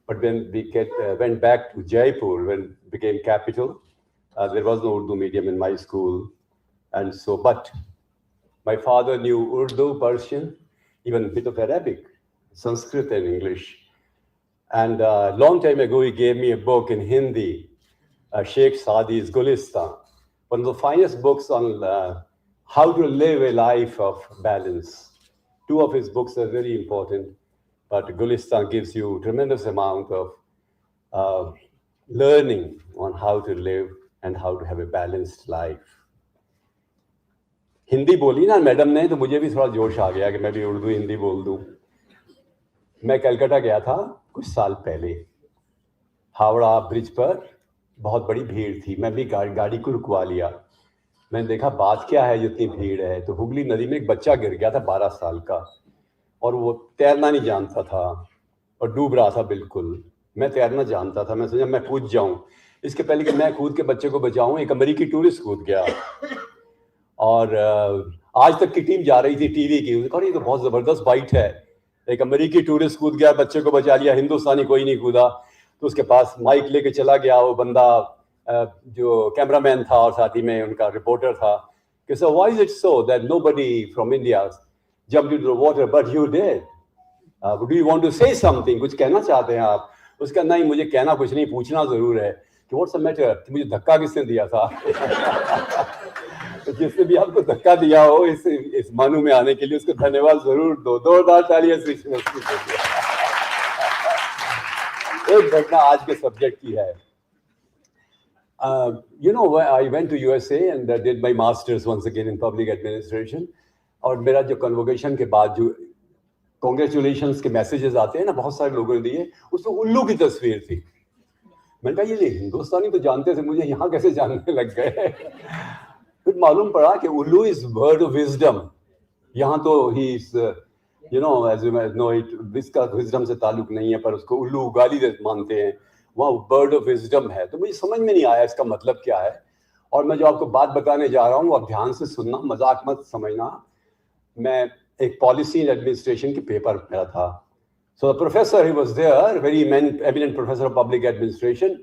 But when we went back to Jaipur, when it became capital, there was no Urdu medium in my school. And so, but my father knew Urdu, Persian, even a bit of Arabic, Sanskrit and English. And a long time ago, he gave me a book in Hindi, Sheikh Saadi's Gulistan, one of the finest books on how to live a life of balance. Two of his books are very important, but Gulistan gives you a tremendous amount of learning on how to live and how to have a balanced life. Hindi बोली ना madam ने, तो मुझे भी थोड़ा जोश आ गया कि मैं भी उर्दू हिंदी बोल दूं. मैं कलकत्ता गया था कुछ साल पहले. हावड़ा ब्रिज पर बहुत बड़ी भीड़ थी. मैं भी गाड़ी को रुकवा लिया. मैंने देखा बात क्या है, जितनी भीड़ है. तो हुगली नदी में एक बच्चा गिर गया था 12 साल का, और वो तैरना नहीं जानता था और डूब रहा था बिल्कुल. मैं तैरना जानता था. मैं सोचा मैं कूद जाऊं. इसके पहले कि मैं कूद के बच्चे को बचाऊं, एक अमेरिकी टूरिस्ट कूद गया. और आज तक की टीम जा रही थी टीवी की. उसने कहा ये तो बहुत ज़बरदस्त बाइट है. एक अमेरिकी टूरिस्ट कूद गया, बच्चे को बचा लिया. हिंदुस्तानी कोई नहीं कूदा. तो उसके पास माइक लेके चला गया वो बंदा, जो कैमरामैन था और साथ ही में उनका रिपोर्टर था, कि so why is it so that nobody from India jumped into the water but you did. Do you want to say something, कुछ कहना चाहते हैं आप? उसका नहीं, मुझे कहना कुछ नहीं, पूछना जरूर है कि व्हाट्स द मैटर, मुझे धक्का किसने दिया था. तो जिसने भी आपको धक्का दिया हो इस मानू में आने के लिए, उसको धन्यवाद जरूर दो. जोरदार तालियां से. एक घटना आज के सब्जेक्ट की है. You know, I went to USA and did my masters once again in public administration. और मेरा जो कन्वोकेशन के बाद जो कॉन्ग्रेचुलेशंस के मैसेजेस आते हैं ना, बहुत सारे लोगों ने दिए, उसमें उल्लू की तस्वीर थी. मैंने कहा ये हिंदुस्तानी तो जानते थे, मुझे यहाँ कैसे जानने लग गए. फिर मालूम पड़ा कि उल्लू इज वर्ड ऑफ विजडम. यहाँ तो ही you know as you know it, इसका विजडम से ताल्लुक नहीं है, पर उसको उल्लू गाली मानते हैं. वहाँ बर्ड ऑफ विजडम है. तो मुझे समझ में नहीं आया इसका मतलब क्या है. और मैं जो आपको बात बताने जा रहा हूँ, आप ध्यान से सुनना, मजाक मत समझना. मैं एक पॉलिसी एंड एडमिनिस्ट्रेशन के पेपर मेरा था. So the professor he was there, very eminent professor of public administration,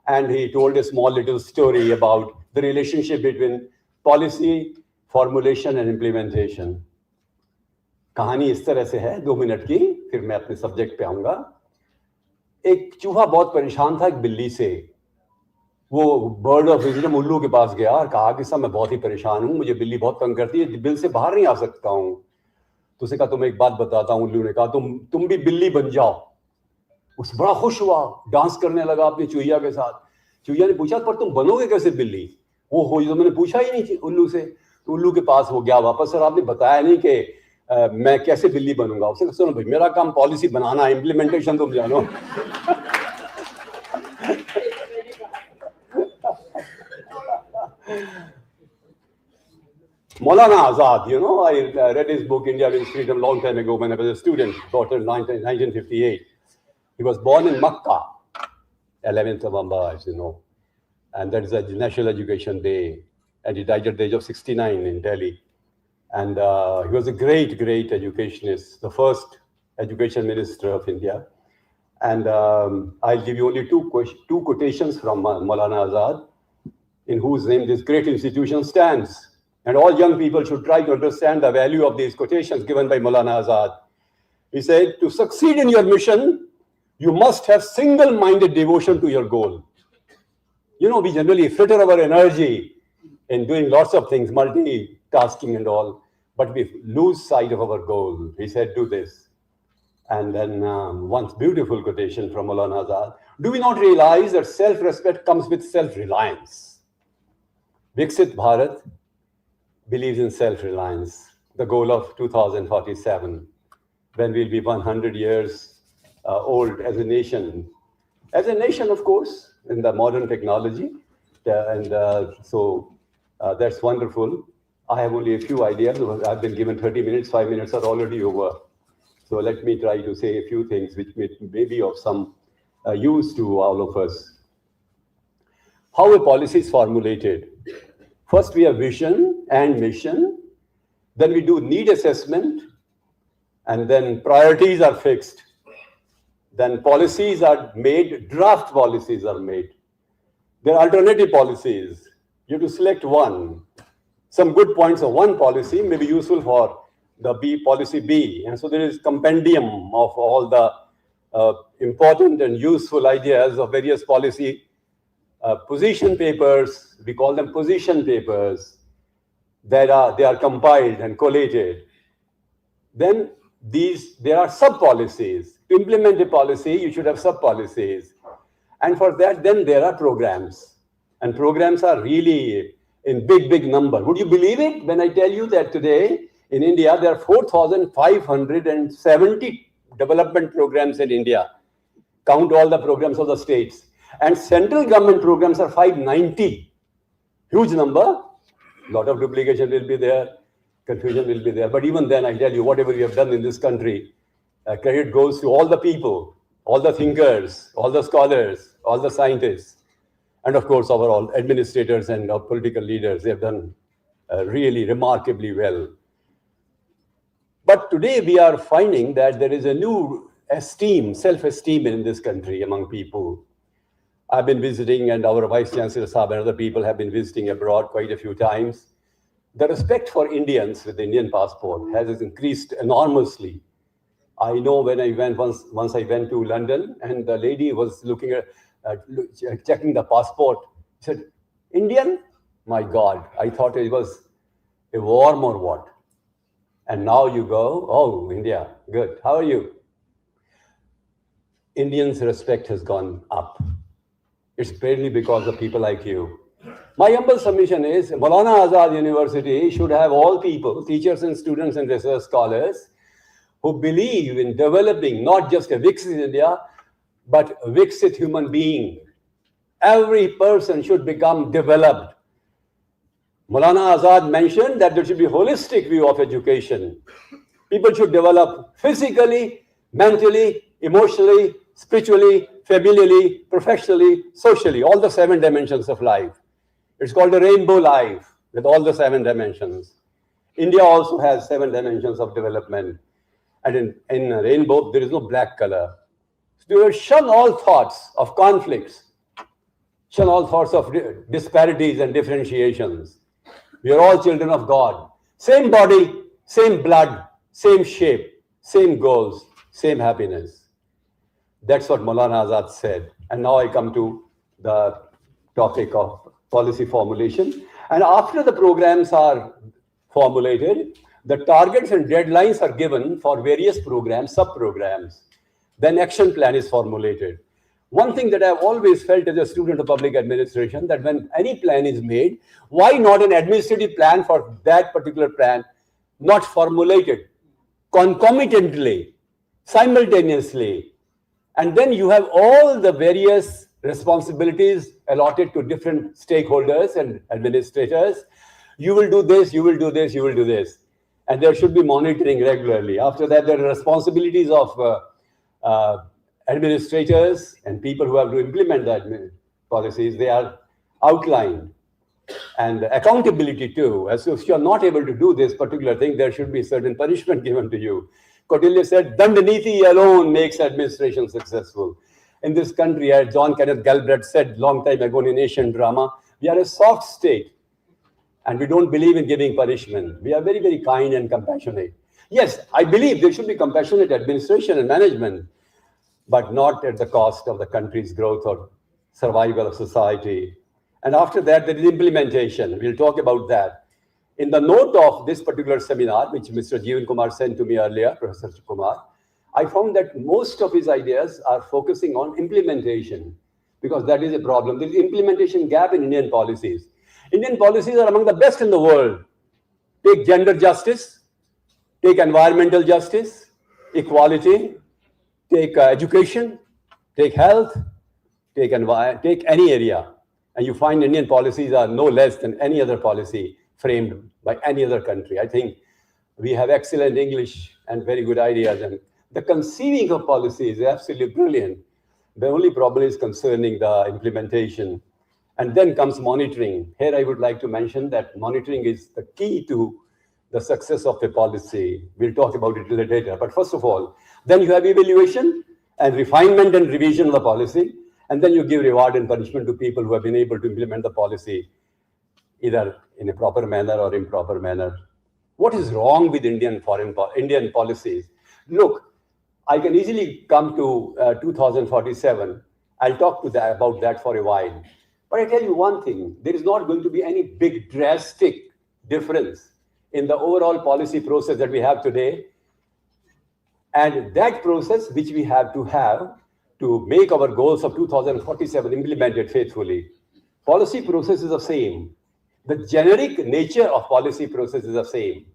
and he told a small little story about the relationship between policy formulation and implementation. कहानी इस तरह से है, 2 minute की, फिर मैं अपने सब्जेक्ट पे आऊंगा. एक चूहा बहुत परेशान था एक बिल्ली से. वो बर्ड ऑफ विजडम उल्लू के पास गया और कहा कि साहब मैं बहुत ही परेशान हूँ, मुझे बिल्ली बहुत तंग करती है, बिल से बाहर नहीं आ सकता हूँ. तो उसने कहा तुम्हें एक बात बताता हूँ, उल्लू ने कहा तुम भी बिल्ली बन जाओ। उस बड़ा खुश हुआ, डांस करने लगा अपनी चुईया के साथ। चुईया ने पूछा पर तुम बनोगे कैसे बिल्ली? वो हो तो मैंने पूछा ही नहीं उल्लू से। तो उल्लू के पास वो गया वापस, सर आपने बताया नहीं कि मैं कैसे बिल्ली बनूंगा। उसने कहा सुनो भाई, मेरा काम पॉलिसी बनाना, इम्प्लीमेंटेशन तुम जानो। Maulana Azad, you know, I read his book, India Wins Freedom, long time ago when I was a student, got in 1958. He was born in Makkah, 11th November, as you know. And that is a National Education Day. And he died at the age of 69 in Delhi. And he was a great, great educationist, the first education minister of India. And I'll give you only two quotations from Maulana Azad, in whose name this great institution stands. And all young people should try to understand the value of these quotations given by Maulana Azad. He said, to succeed in your mission, you must have single-minded devotion to your goal. You know, we generally fritter our energy in doing lots of things, multitasking and all, but we lose sight of our goal. He said, do this. And then one beautiful quotation from Maulana Azad. Do we not realize that self-respect comes with self-reliance? Viksit Bharat believes in self-reliance, the goal of 2047, when we'll be 100 years old as a nation. As a nation, of course, in the modern technology. So that's wonderful. I have only a few ideas. I've been given 30 minutes, 5 minutes are already over. So let me try to say a few things which may be of some use to all of us. How a policy is formulated. First, we have vision and mission. Then we do need assessment. And then priorities are fixed. Then policies are made, draft policies are made. There are alternative policies. You have to select one. Some good points of one policy may be useful for the policy B. And so there is compendium of all the important and useful ideas of various policy position papers. We call them position papers. They are compiled and collated. Then there are sub-policies. To implement a policy, you should have sub-policies. And for that, then there are programs. And programs are really in big number. Would you believe it when I tell you that today in India, there are 4,570 development programs in India. Count all the programs of the states. And central government programs are 590. Huge number. A lot of duplication will be there. Confusion will be there. But even then, I tell you, whatever we have done in this country, credit goes to all the people, all the thinkers, all the scholars, all the scientists, and of course, our all administrators and our political leaders. They have done really remarkably well. But today we are finding that there is a new esteem, self-esteem in this country among people. I've been visiting, and our Vice Chancellor Saab and other people have been visiting abroad quite a few times. The respect for Indians with the Indian passport has increased enormously. I know when I went once I went to London, and the lady was looking at checking the passport. She said, "Indian? My God, I thought it was a worm or what." And now you go, "Oh, India, good. How are you?" Indians' respect has gone up. It's mainly because of people like you. My humble submission is Maulana Azad University should have all people, teachers and students and research scholars, who believe in developing not just a Viksit India, but a Viksit human being. Every person should become developed. Maulana Azad mentioned that there should be a holistic view of education. People should develop physically, mentally, emotionally, spiritually, familially, professionally, socially, all the 7 dimensions of life. It's called a rainbow life with all the 7 dimensions. India also has 7 dimensions of development. And in a rainbow, there is no black color. So you shun all thoughts of conflicts, shun all thoughts of disparities and differentiations. We are all children of God. Same body, same blood, same shape, same goals, same happiness. That's what Maulana Azad said. And now I come to the topic of policy formulation. And after the programs are formulated, The targets and deadlines are given for various programs, sub-programs. Then action plan is formulated. One thing that I've always felt as a student of public administration, that when any plan is made, why not an administrative plan for that particular plan, not formulated concomitantly, simultaneously, and then you have all the various responsibilities allotted to different stakeholders and administrators. You will do this, you will do this, you will do this. And there should be monitoring regularly. After that, there are responsibilities of administrators and people who have to implement the policies. They are outlined. And accountability too. As if you are not able to do this particular thing, there should be certain punishment given to you. Kautilya said, Dandaniti alone makes administration successful. In this country, as John Kenneth Galbraith said long time ago in Asian drama, we are a soft state and we don't believe in giving punishment. We are very, very kind and compassionate. Yes, I believe there should be compassionate administration and management, but not at the cost of the country's growth or survival of society. And after that, there is implementation. We'll talk about that. In the note of this particular seminar, which Mr. Jeevan Kumar sent to me earlier, Professor Kumar, I found that most of his ideas are focusing on implementation, because that is a problem. There is implementation gap in Indian policies. Indian policies are among the best in the world. Take gender justice, take environmental justice, equality, take education, take health, take any area, and you find Indian policies are no less than any other policy framed by any other country. I think we have excellent English and very good ideas, and the conceiving of policy is absolutely brilliant. The only problem is concerning the implementation. And then comes monitoring. Here I would like to mention that monitoring is the key to the success of a policy. We'll talk about it later. But first of all, then you have evaluation and refinement and revision of the policy. And then you give reward and punishment to people who have been able to implement the policy, either in a proper manner or improper manner. What is wrong with Indian policies? Look, I can easily come to 2047. I'll talk to that, about that for a while. But I tell you one thing, there is not going to be any big drastic difference in the overall policy process that we have today. And that process which we have to make our goals of 2047 implemented faithfully. Policy process is the same. The generic nature of policy process is the same.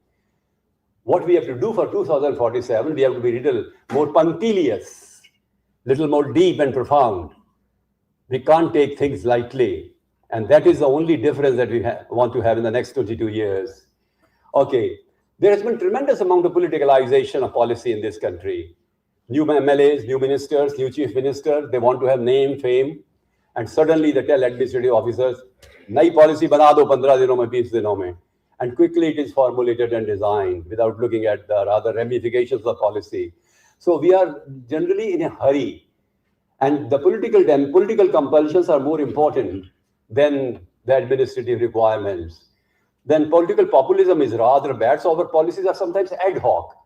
What we have to do for 2047, we have to be a little more punctilious, little more deep and profound. We can't take things lightly. And that is the only difference that we want to have in the next 22 years. Okay, there has been tremendous amount of politicalization of policy in this country. New MLAs, new ministers, new chief ministers, they want to have name, fame, and suddenly they tell administrative officers, "Nai policy bana do 15 dino mein, 20 dino mein." And quickly it is formulated and designed without looking at the rather ramifications of policy. So we are generally in a hurry. And the political compulsions are more important than the administrative requirements. Then political populism is rather bad. So our policies are sometimes ad hoc.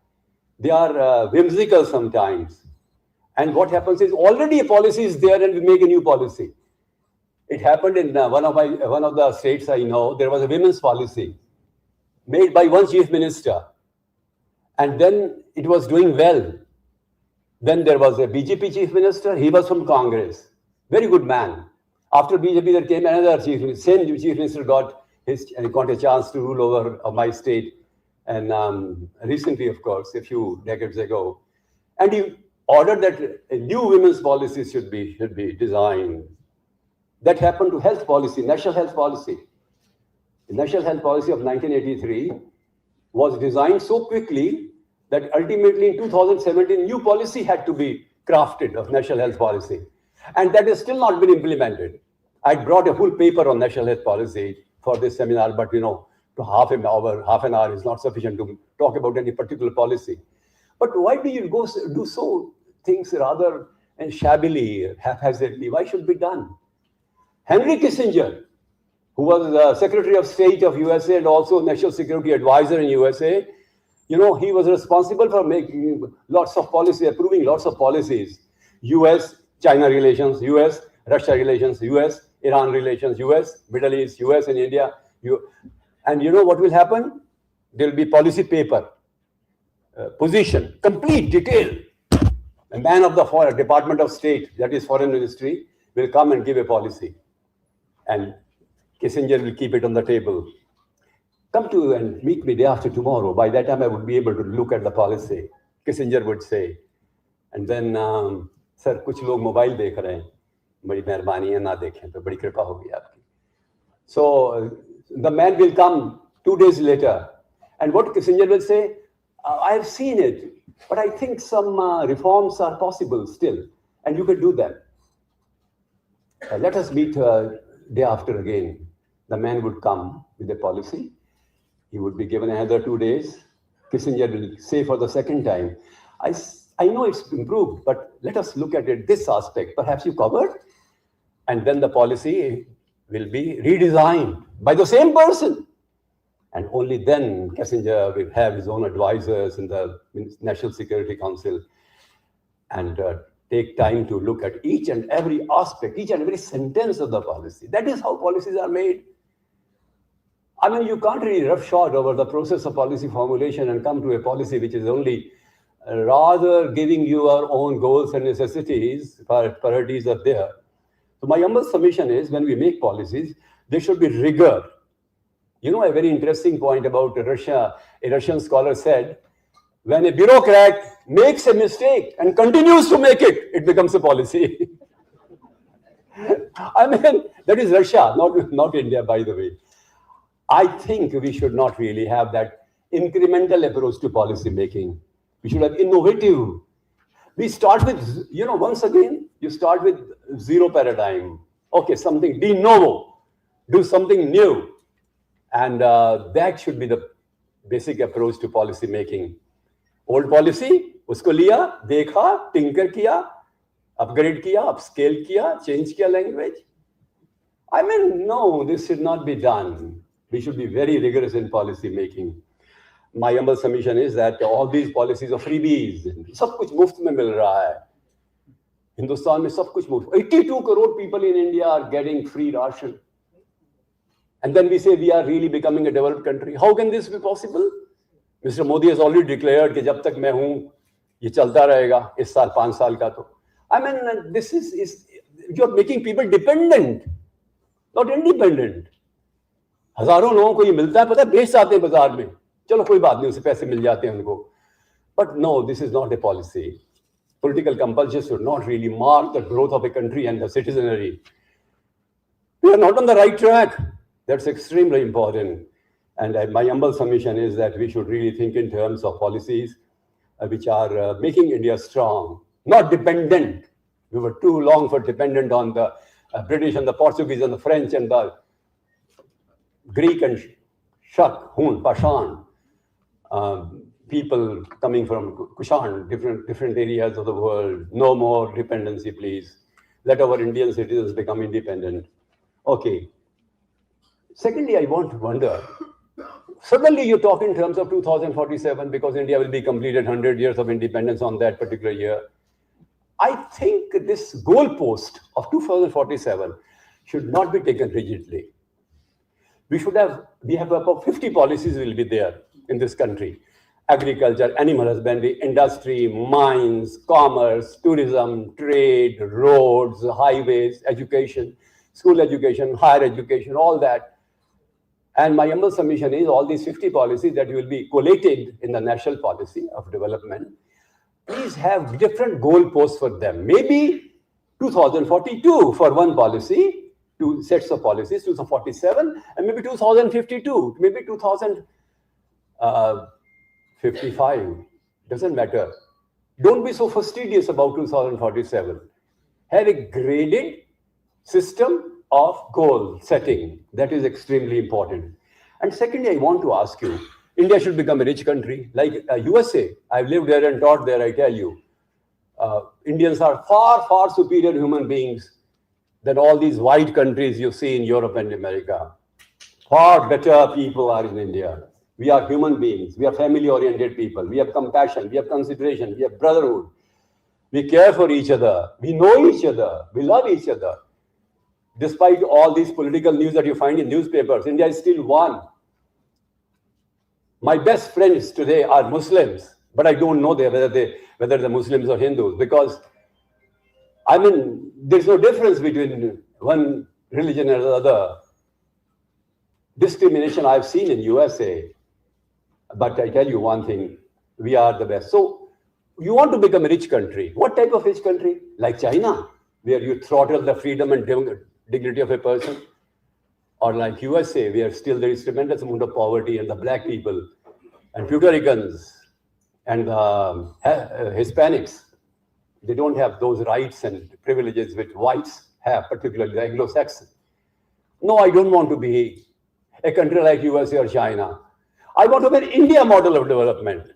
They are whimsical sometimes. And what happens is already a policy is there and we make a new policy. It happened in one of the states I know, there was a women's policy made by one chief minister. And then it was doing well. Then there was a BJP chief minister. He was from Congress. Very good man. After BJP, there came another chief minister. Same chief minister got a chance to rule over my state. And recently, of course, a few decades ago. And he ordered that a new women's policy should be designed. That happened to health policy, national health policy. The national health policy of 1983 was designed so quickly that ultimately in 2017, new policy had to be crafted of national health policy. And that has still not been implemented. I brought a full paper on national health policy for this seminar, but to half an hour is not sufficient to talk about any particular policy. But why do you do so things rather and shabbily, haphazardly? Why should it be done? Henry Kissinger, who was the Secretary of State of USA and also National Security Advisor in USA, he was responsible for making lots of policy, approving lots of policies. US-China relations, US-Russia relations, US-Iran relations, US, Middle East, US and India. And you know what will happen? there will be policy paper, position, complete detail. A man of the foreign Department of State, that is Foreign Ministry, will come and give a policy. And Kissinger will keep it on the table. Come to and meet me day after tomorrow. By that time, I would be able to look at the policy. Kissinger would say. And then, sir, कुछ लोग mobile देख रहे हैं. बड़ी मेहरबानी है ना देखें तो बड़ी कृपा होगी आपकी. So the man will come 2 days later. And what Kissinger will say, I have seen it, but I think some reforms are possible still, and you can do them. Let us meet day after again. The man would come with a policy. He would be given another 2 days. Kissinger will say for the second time, I know it's improved, but let us look at it this aspect. Perhaps you covered? And then the policy will be redesigned by the same person. And only then Kissinger will have his own advisors in the National Security Council and take time to look at each and every aspect, each and every sentence of the policy. That is how policies are made. I mean, you can't really roughshod over the process of policy formulation and come to a policy which is only rather giving you your own goals and necessities, priorities are there. So my humble submission is when we make policies, there should be rigor. You know, a very interesting point about Russia, a Russian scholar said, when a bureaucrat makes a mistake and continues to make it, it becomes a policy. I mean, that is Russia, not India, by the way. I think we should not really have that incremental approach to policy making. We should have innovative. We start with, you know, once again, you start with zero paradigm. Okay, something de novo, do something new. And that should be the basic approach to policy making. Old policy, usko liya, dekha, tinker kiya, upgrade kiya, upscale kiya, change kiya language. I mean, no, this should not be done. We should be very rigorous in policy making. My humble submission is that all these policies are freebies. सब कुछ मुफ्त में मिल रहा है. हिंदुस्तान में सब कुछ मुफ्त. 82 crore people in India are getting free ration. And then we say we are really becoming a developed country. How can this be possible? Mr. Modi has already declared कि जब तक मैं हूँ, ये चलता रहेगा. इस साल 5 साल का तो. I mean, this is you're making people dependent, not independent. हजारों लोगों को ये मिलता है, पता है, बेच जाते हैं बाजार में. चलो कोई बात नहीं, उसे पैसे मिल जाते हैं उनको. But no, this is not a policy. Political compulsion should not really mark the growth of a country and the citizenry. We are not on the right track. That's extremely important. And my humble submission is that we should really think in terms of policies which are making India strong, not dependent. We were too long for dependent on the British and the Portuguese and the French and the Greek and Shak, Hun, Pashan, people coming from Kushan, different areas of the world. No more dependency, please. Let our Indian citizens become independent. Okay. Secondly, I want to wonder, suddenly you talk in terms of 2047 because India will be completed 100 years of independence on that particular year. I think this goalpost of 2047 should not be taken rigidly. We have about 50 policies will be there in this country. Agriculture, animal husbandry, industry, mines, commerce, tourism, trade, roads, highways, education, school education, higher education, all that. And my humble submission is all these 50 policies that will be collated in the national policy of development, please have different goalposts for them. Maybe 2042 for one policy, 2 sets of policies, 2047, and maybe 2052, maybe 2055. Doesn't matter. Don't be so fastidious about 2047. Have a graded system of goal setting. That is extremely important. And secondly, I want to ask you, India should become a rich country like USA. I've lived there and taught there, I tell you. Indians are far, far superior human beings than all these white countries you see in Europe and America. Far better people are in India. We are human beings. We are family-oriented people. We have compassion. We have consideration. We have brotherhood. We care for each other. We know each other. We love each other. Despite all these political news that you find in newspapers, India is still one. My best friends today are Muslims, but I don't know whether they're Muslims or Hindus, because I mean, there's no difference between one religion and another. Discrimination I've seen in USA, but I tell you one thing, we are the best. So you want to become a rich country. What type of rich country? Like China, where you throttle the freedom and dignity of a person? Or like USA, where still there is tremendous amount of poverty, and the black people and Puerto Ricans and Hispanics, they don't have those rights and privileges which whites have, particularly the Anglo-Saxon. No, I don't want to be a country like USA or China. I want to be an India model of development.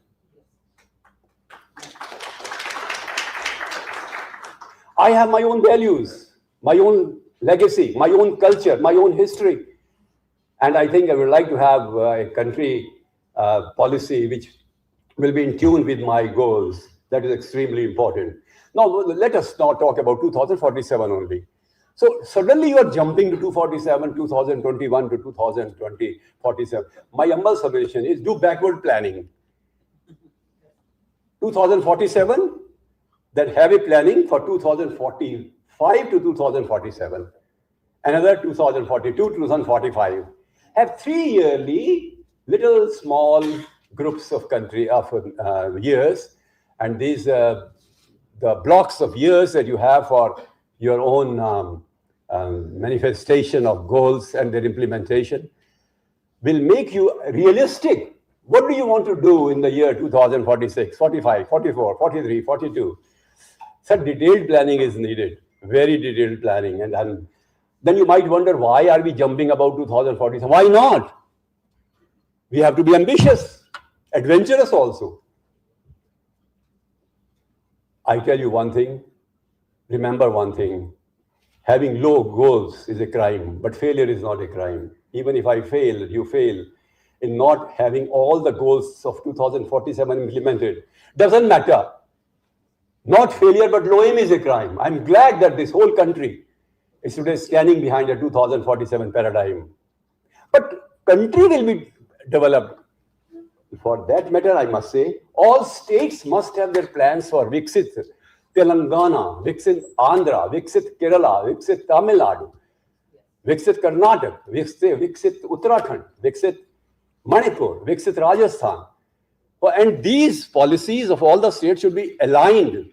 I have my own values, my own legacy, my own culture, my own history. And I think I would like to have a country policy which will be in tune with my goals. That is extremely important. Now, let us not talk about 2047 only. So suddenly you are jumping to 247, 2021 to 2020, 47. My humble suggestion is do backward planning. 2047, then have a planning for 2045 to 2047. Another 2042, 2045. Have 3 yearly little small groups of years, and these the blocks of years that you have for your own manifestation of goals and their implementation will make you realistic. What do you want to do in the year 2046, 45, 44, 43, 42? Such detailed planning is needed, very detailed planning. And then you might wonder, why are we jumping about 2047? Why not? We have to be ambitious, adventurous also. I tell you one thing, remember one thing, having low goals is a crime, but failure is not a crime. Even if I fail, you fail in not having all the goals of 2047 implemented. Doesn't matter. Not failure, but low aim is a crime. I'm glad that this whole country is today standing behind a 2047 paradigm. But country will be developed. For that matter, I must say, all states must have their plans for Viksit Telangana, Viksit Andhra, Viksit Kerala, Viksit Tamil Nadu, Viksit Karnataka, Viksit Uttarakhand, Viksit Manipur, Viksit Rajasthan. And these policies of all the states should be aligned,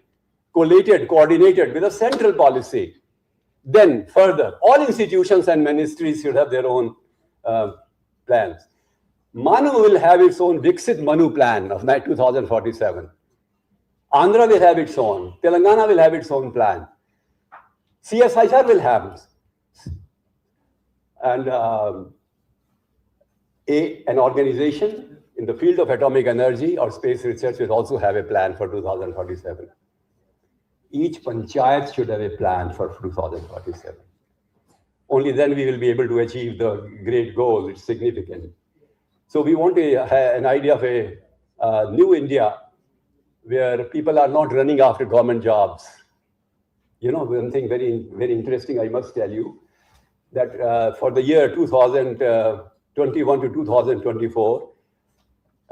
collated, coordinated with a central policy. Then further, all institutions and ministries should have their own plans. MANUU will have its own Viksit MANUU plan of 2047. Andhra will have its own. Telangana will have its own plan. CSIR will have. And an organization in the field of atomic energy or space research will also have a plan for 2047. Each panchayat should have a plan for 2047. Only then we will be able to achieve the great goal. It's significant. So we want an idea of a new India where people are not running after government jobs. You know, one thing very, very interesting, I must tell you, that for the year 2021 to 2024,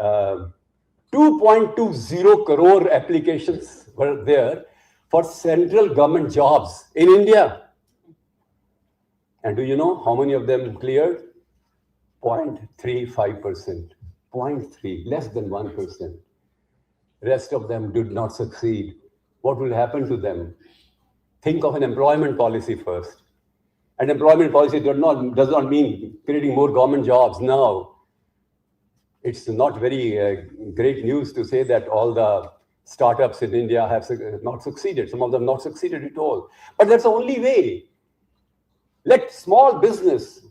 2.20 crore applications were there for central government jobs in India. And do you know how many of them cleared? 0.35%. 0.3, less than 1%. Rest of them did not succeed. What will happen to them? Think of an employment policy first. And employment policy does not mean creating more government jobs now. It's not very great news to say that all the startups in India have not succeeded. Some of them not succeeded at all. But that's the only way. Let small business,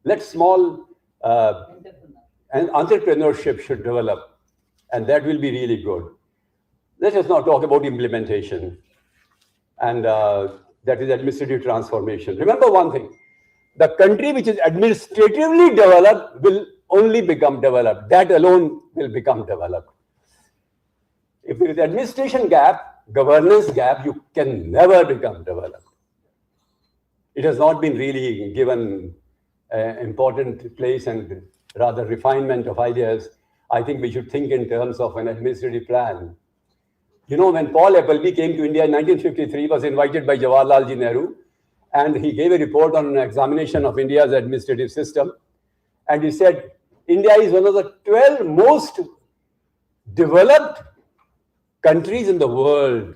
let small and entrepreneurship should develop. And that will be really good. Let us now talk about implementation. And that is administrative transformation. Remember one thing, the country which is administratively developed will only become developed. That alone will become developed. If there is administration gap, governance gap, you can never become developed. It has not been really given important place and rather refinement of ideas I think we should think in terms of an administrative plan. You know, when Paul Appleby came to India in 1953, he was invited by Jawaharlal Nehru, and he gave a report on an examination of India's administrative system. And he said, India is one of the 12 most developed countries in the world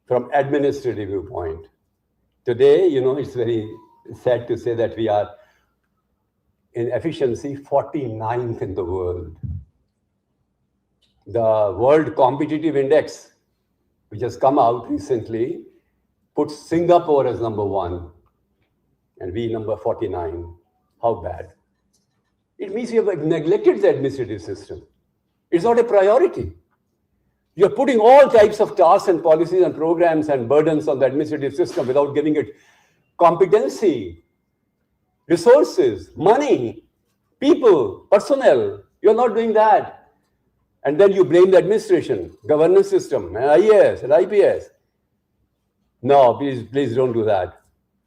from administrative viewpoint. Today, you know, it's very sad to say that we are in efficiency 49th in the world. The World Competitive Index, which has come out recently, puts Singapore as number 1 and we number 49. How bad? It means we have neglected the administrative system. It's not a priority. You're putting all types of tasks and policies and programs and burdens on the administrative system without giving it competency, resources, money, people, personnel. You're not doing that. And then you blame the administration, governance system, and IAS and IPS. No, please don't do that.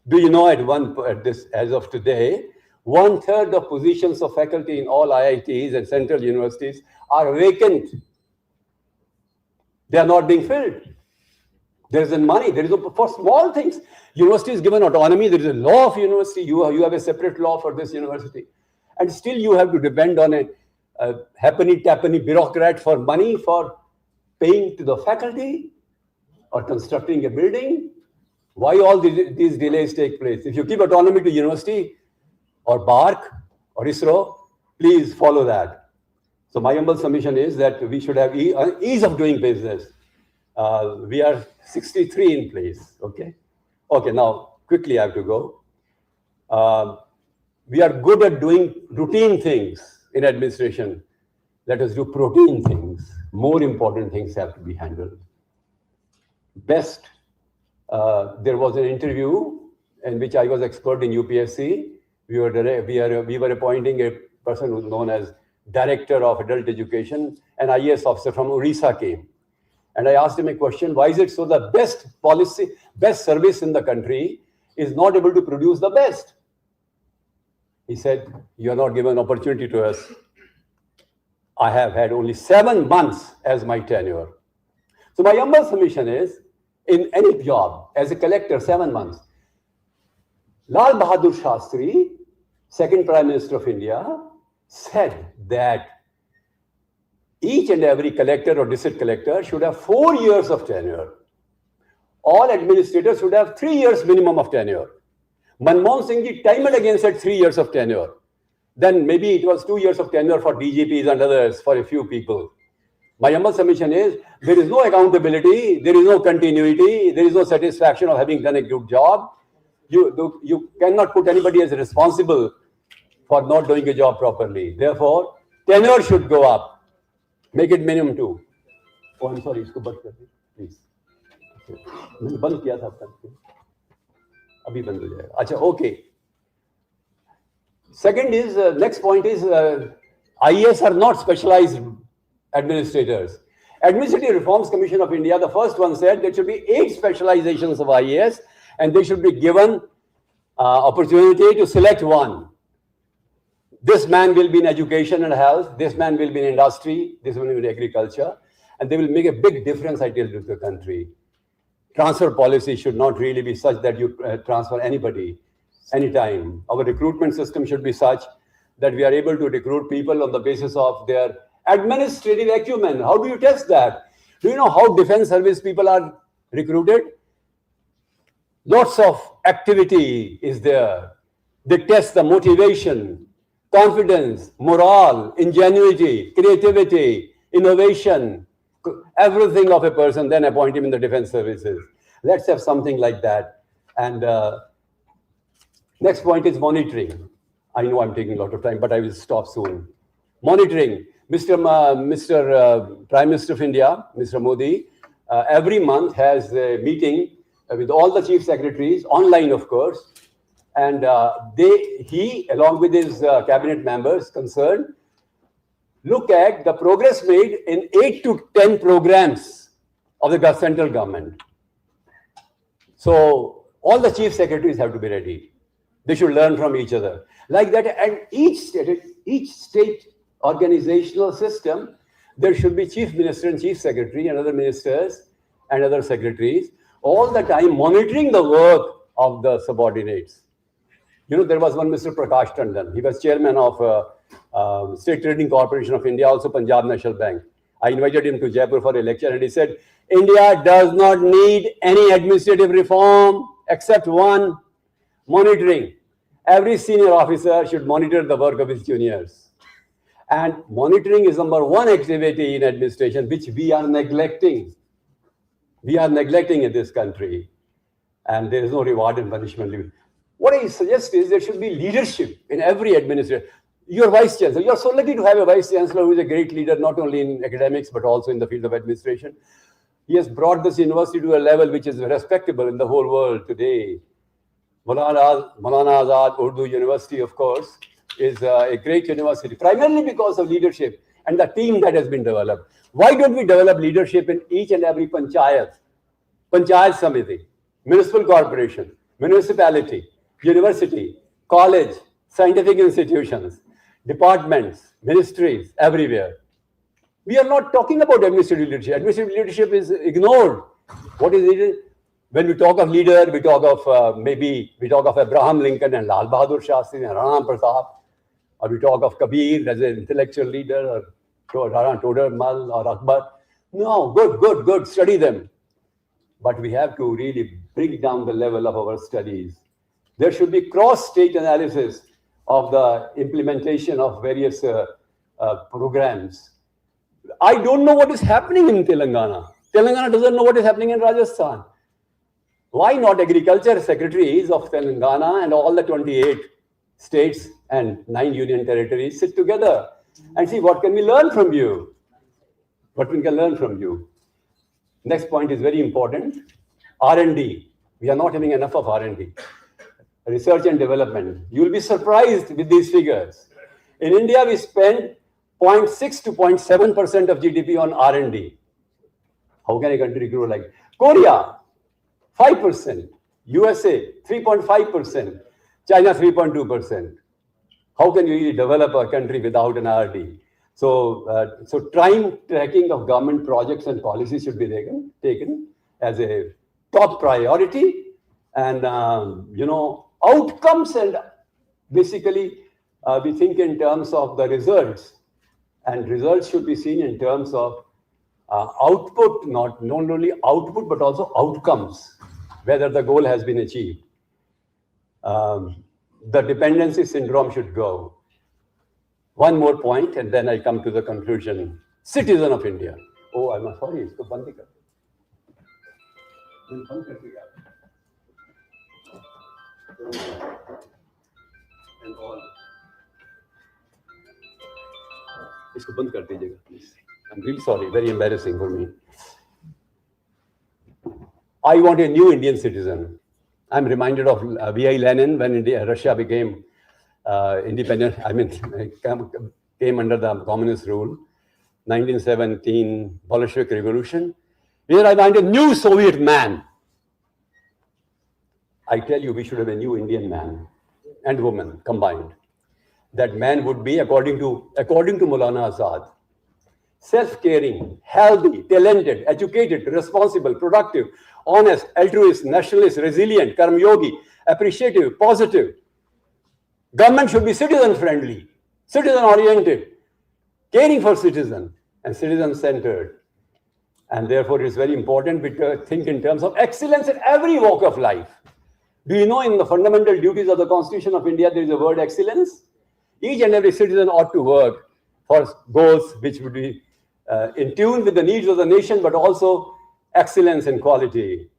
Do you know as of today, 1/3 of positions of faculty in all IITs and central universities are vacant. They are not being filled. There isn't money. There is for small things. University is given autonomy. There is a law of university. You have a separate law for this university. And still you have to depend on a happy-tappany bureaucrat for money for paying to the faculty or constructing a building. Why all these delays take place? If you give autonomy to university or BARC or ISRO, please follow that. So my humble submission is that we should have ease of doing business. We are 63 in place, okay? Okay, now quickly I have to go. We are good at doing routine things in administration. Let us do protein things. More important things have to be handled. Best, there was an interview in which I was expert in UPSC. We were appointing a person who's known as Director of Adult Education, an IAS officer from Orissa came. And I asked him a question, why is it so the best policy, best service in the country is not able to produce the best? He said, you are not given opportunity to us. I have had only 7 months as my tenure. So my humble submission is, in any job, as a collector, 7 months. Lal Bahadur Shastri, second Prime Minister of India, said that each and every collector or district collector should have 4 years of tenure. All administrators should have 3 years minimum of tenure. Manmohan Singh ji time and again said 3 years of tenure. Then maybe it was 2 years of tenure for DGPs and others, for a few people. My humble submission is, there is no accountability, there is no continuity, there is no satisfaction of having done a good job. You cannot put anybody as responsible for not doing a job properly. Therefore, tenure should go up. Make it minimum 2. Oh, I'm sorry, isko band kar de, please. मैंने बंद किया था आपका, अभी बंद हो जाएगा. अच्छा, okay. Second is, next point is, IAS are not specialized administrators. Administrative Reforms Commission of India, the first one said there should be 8 specializations of IAS and they should be given opportunity to select one. This man will be in education and health, this man will be in industry, this will be in agriculture, and they will make a big difference, I tell you, to the country. Transfer policy should not really be such that you transfer anybody, anytime. Our recruitment system should be such that we are able to recruit people on the basis of their administrative acumen. How do you test that? Do you know how defense service people are recruited? Lots of activity is there. They test the motivation, confidence, morale, ingenuity, creativity, innovation, everything of a person, then appoint him in the defense services. Let's have something like that. And next point is monitoring. I know I'm taking a lot of time, but I will stop soon. Monitoring. Mr. Prime Minister of India, Mr. Modi, every month has a meeting with all the chief secretaries, online of course, and he, along with his cabinet members concerned, look at the progress made in 8 to 10 programs of the central government. So all the chief secretaries have to be ready. They should learn from each other. Like that, and each state organizational system, there should be chief minister and chief secretary and other ministers and other secretaries all the time monitoring the work of the subordinates. You know, there was one Mr. Prakash Tandon. He was chairman of State Trading Corporation of India, also Punjab National Bank. I invited him to Jaipur for a lecture and he said, India does not need any administrative reform except one, monitoring. Every senior officer should monitor the work of his juniors. And monitoring is number one activity in administration, which we are neglecting. We are neglecting in this country. And there is no reward and punishment. What I suggest is there should be leadership in every administration. Your vice chancellor, you're so lucky to have a vice chancellor who is a great leader, not only in academics, but also in the field of administration. He has brought this university to a level which is respectable in the whole world today. Maulana Azad Urdu University, of course, is a great university, primarily because of leadership and the team that has been developed. Why don't we develop leadership in each and every panchayat, panchayat samiti, municipal corporation, municipality, university, college, scientific institutions, departments, ministries, everywhere? We are not talking about administrative leadership. Administrative leadership is ignored. What is it? When we talk of leader, we talk of we talk of Abraham Lincoln and Lal Bahadur Shastri and Rana Pratap, or we talk of Kabir as an intellectual leader, or Rana Todar Mal or Akbar. No, good, study them. But we have to really bring down the level of our studies. There should be cross-state analysis of the implementation of various programs. I don't know what is happening in Telangana. Telangana doesn't know what is happening in Rajasthan. Why not agriculture secretaries of Telangana and all the 28 states and 9 union territories sit together and see what can we learn from you? What we can learn from you. Next point is very important. R&D. We are not having enough of R&D. Research and development. You will be surprised with these figures. In India, we spend 0.6 to 0.7% of GDP on R&D. How can a country grow like Korea? 5%, USA 3.5%, China 3.2%. How can you really develop a country without an R&D? So, time tracking of government projects and policies should be taken as a top priority, and outcomes, and basically we think in terms of the results, and results should be seen in terms of output, not only output but also outcomes, whether the goal has been achieved. The dependency syndrome should go. One more point, and then I come to the conclusion. Citizen of India. Oh, I'm sorry. Isko band hi kar and all. Isko band kar dijiyega, please. I'm really sorry. Very embarrassing for me. I want a new Indian citizen. I'm reminded of V.I. Lenin when Russia became independent. Came under the communist rule. 1917 Bolshevik Revolution. Here I find a new Soviet man. I tell you, we should have a new Indian man and woman combined. That man would be, according to Maulana Azad, self-caring, healthy, talented, educated, responsible, productive, honest, altruist, nationalist, resilient, karmyogi, appreciative, positive. Government should be citizen-friendly, citizen-oriented, caring for citizen, and citizen-centered. And therefore, it is very important to think in terms of excellence in every walk of life. Do you know in the fundamental duties of the Constitution of India, there is a word excellence? Each and every citizen ought to work for goals which would be in tune with the needs of the nation, but also excellence in quality.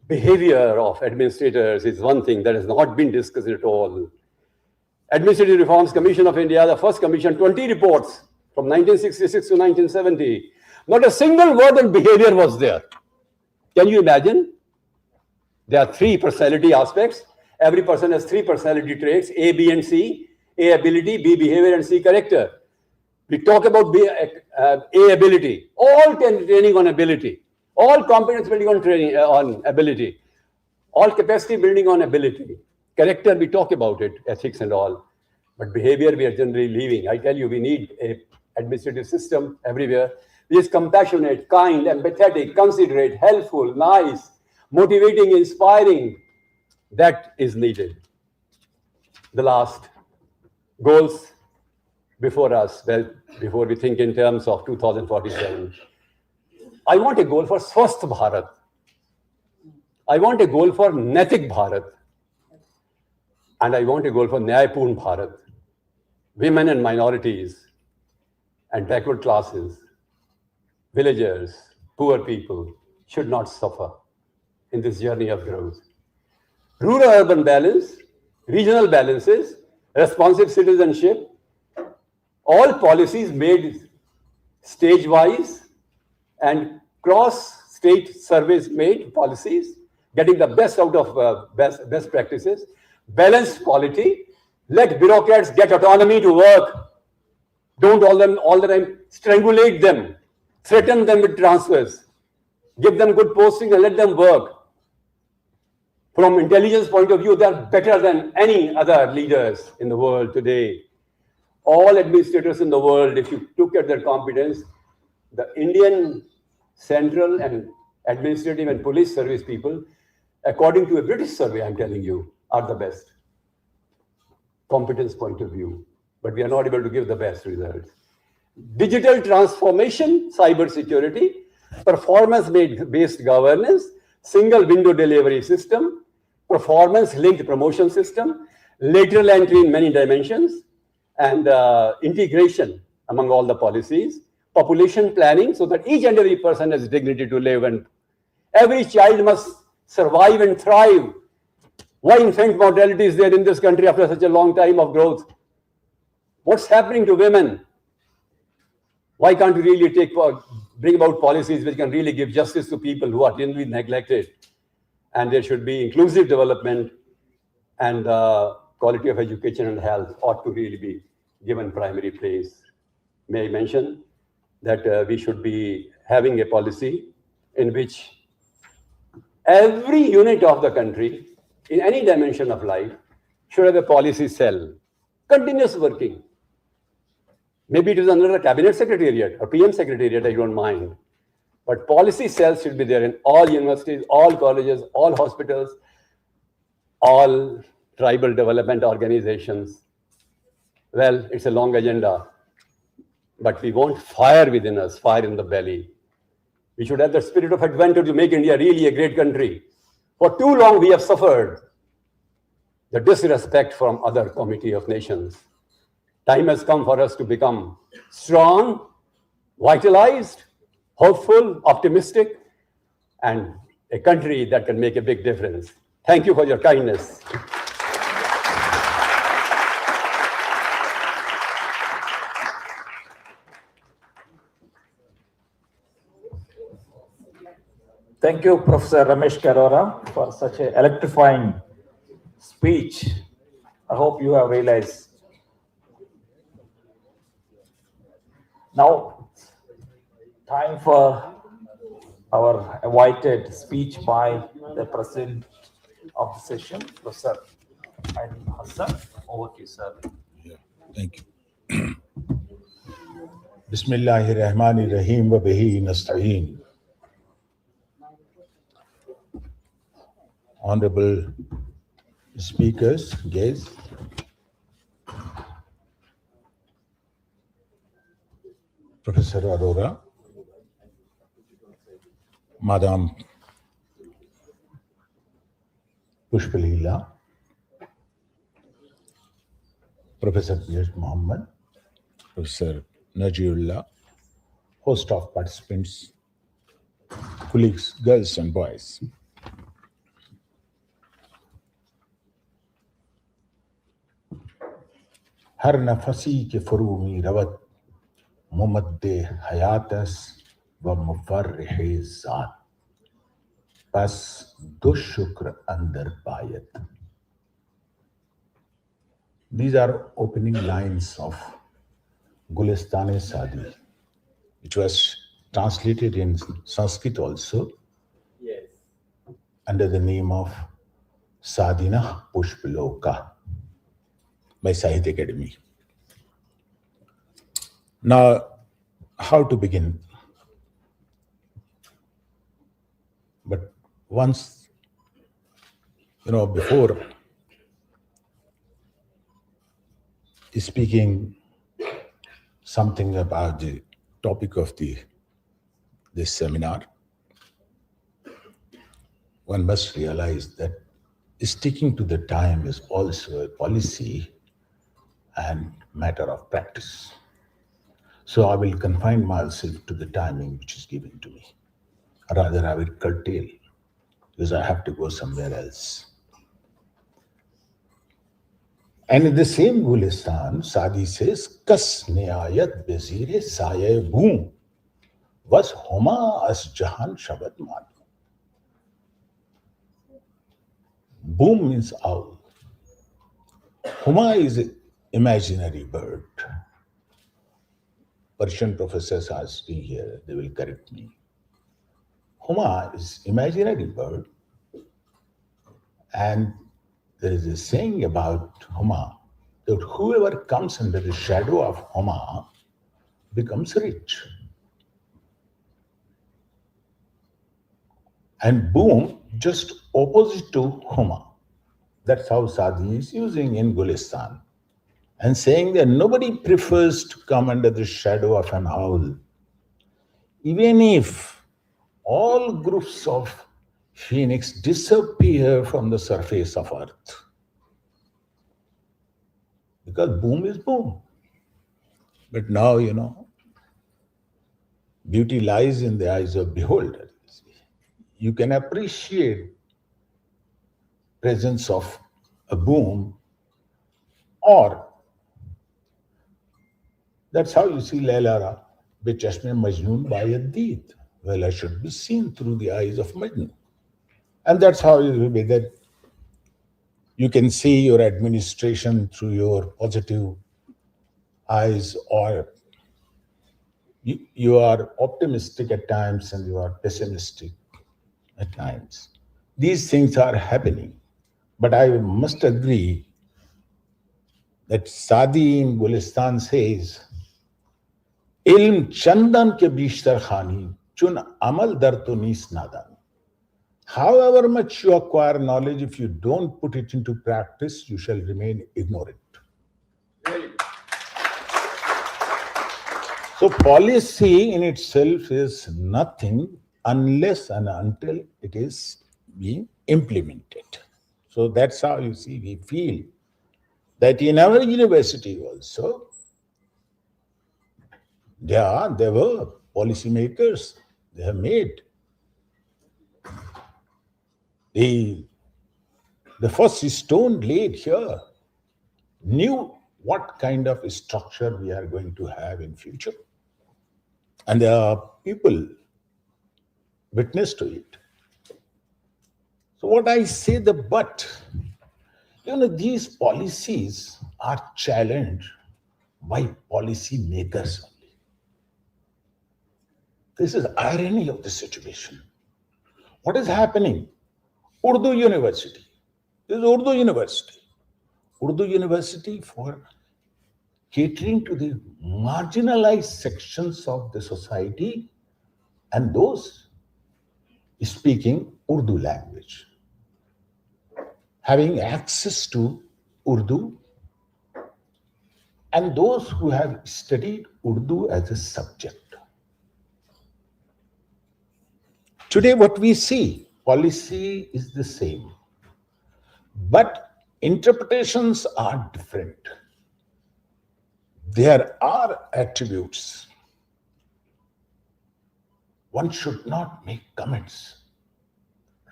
Behavior of administrators is one thing that has not been discussed at all. Administrative Reforms Commission of India, the first commission, 20 reports from 1966 to 1970. Not a single word on behavior was there. Can you imagine? There are 3 personality aspects. Every person has 3 personality traits, A, B, and C. A, ability, B, behavior, and C, character. We talk about A, ability. All training on ability. All competence building on ability. All capacity building on ability. Character, we talk about it, ethics and all. but behavior we are generally leaving. I tell you, we need a administrative system everywhere which is compassionate, kind, empathetic, considerate, helpful, nice, motivating, inspiring. That is needed. The last goals before us, well, before we think in terms of 2047. I want a goal for Swasth Bharat. I want a goal for Naitik Bharat. And I want a goal for Nyayapurn Bharat. Women and minorities and backward classes, villagers, poor people should not suffer in this journey of growth. Rural-urban balance, regional balances, responsive citizenship, all policies made stage-wise and cross-state surveys-made policies, getting the best out of best practices, balanced polity, let bureaucrats get autonomy to work. Don't all the time strangulate them, threaten them with transfers, give them good posting and let them work. From intelligence point of view, they are better than any other leaders in the world today. All administrators in the world, if you look at their competence, the Indian central and administrative and police service people, according to a British survey, I'm telling you, are the best. Competence point of view, but we are not able to give the best results. Digital transformation, cyber security, performance-based governance, single window delivery system, performance-linked promotion system, lateral entry in many dimensions, and integration among all the policies, population planning so that each and every person has dignity to live and every child must survive and thrive. Why infant mortality is there in this country after such a long time of growth? What's happening to women? Why can't we really bring about policies which can really give justice to people who are generally neglected? And there should be inclusive development, and quality of education and health ought to really be given primary place. May I mention that we should be having a policy in which every unit of the country, in any dimension of life, should have a policy cell, continuous working. Maybe it is under the cabinet secretariat or PM secretariat, I don't mind. But policy cells should be there in all universities, all colleges, all hospitals, all tribal development organizations. Well, it's a long agenda, but we want fire within us, fire in the belly. We should have the spirit of adventure to make India really a great country. For too long, we have suffered the disrespect from other community of nations. Time has come for us to become strong, vitalized, hopeful, optimistic, and a country that can make a big difference. Thank you for your kindness. Thank you, Professor Ramesh Karora, for such an electrifying speech. I hope you have realized. Now, time for our invited speech by the president of the session, Professor Hassan. Over to you, sir. Yeah, thank you. Bismillahirrahmanirrahim wa bihi nasta'een. Honorable speakers, guests, Professor Arora, Madam Pushpalila, Professor P.H. Muhammad, Professor Najiullah, host of participants, colleagues, girls and boys. हर नफसी के फरूमी रवत मुमद्दे हयातस व मुफर्रिहे ज़ात बस दो शुक्र अंदर बायत. These are opening lines of Gulistane-Saadi, which was translated in Sanskrit also, yes, under the name of Sadina Pushpaloka. by Sahitya Academy. Now, how to begin? But once, before speaking something about the topic of this seminar, one must realize that sticking to the time is also a policy and matter of practice. So I will confine myself to the timing which is given to me. Rather, I will curtail because I have to go somewhere else. And in the same Gulistan, Sadi says, Kas neayat bezire saye boom was homa as jahan shabad manu. Boom means owl. Huma is an imaginary bird. Persian professors are sitting here, they will correct me. Huma is imaginary bird. And there is a saying about Huma that whoever comes under the shadow of Huma becomes rich. And boom, just opposite to Huma. That's how Sadi is using in Gulistan. And saying that nobody prefers to come under the shadow of an owl. Even if all groups of phoenix disappear from the surface of earth. Because boom is boom. But now, beauty lies in the eyes of beholder. You can appreciate presence of a boom, or that's how you see Layla be Chashme Majnoon by Deed. Well, I should be seen through the eyes of Majnun. And that's how it will be that you can see your administration through your positive eyes, or you are optimistic at times and you are pessimistic at times. These things are happening. But I must agree that Sadi in Gulistan says, Ilm chandan ke bishtar khani, chun amal dar to nis nadan. However much you acquire knowledge, if you don't put it into practice, you shall remain ignorant. So policy in itself is nothing unless and until it is being implemented. So that's how you see, we feel that in our university also, there were policymakers, they have made the first stone laid here, knew what kind of structure we are going to have in future. And there are people witness to it. So what I say, these policies are challenged by policy makers only. This is irony of the situation. What is happening? Urdu University. This is Urdu University. Urdu University for catering to the marginalized sections of the society and those speaking Urdu language, having access to Urdu, and those who have studied Urdu as a subject. Today what we see, policy is the same, but interpretations are different. There are attributes. One should not make comments,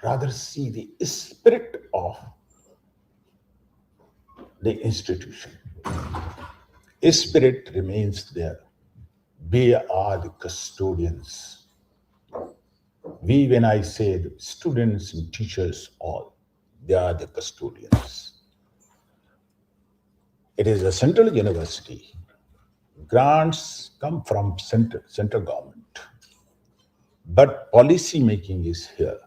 rather see the spirit of the institution. Spirit remains there. We are the custodians. We, when I say the students and teachers, all, they are the custodians. It is a central university. Grants come from central government. But policy making is here.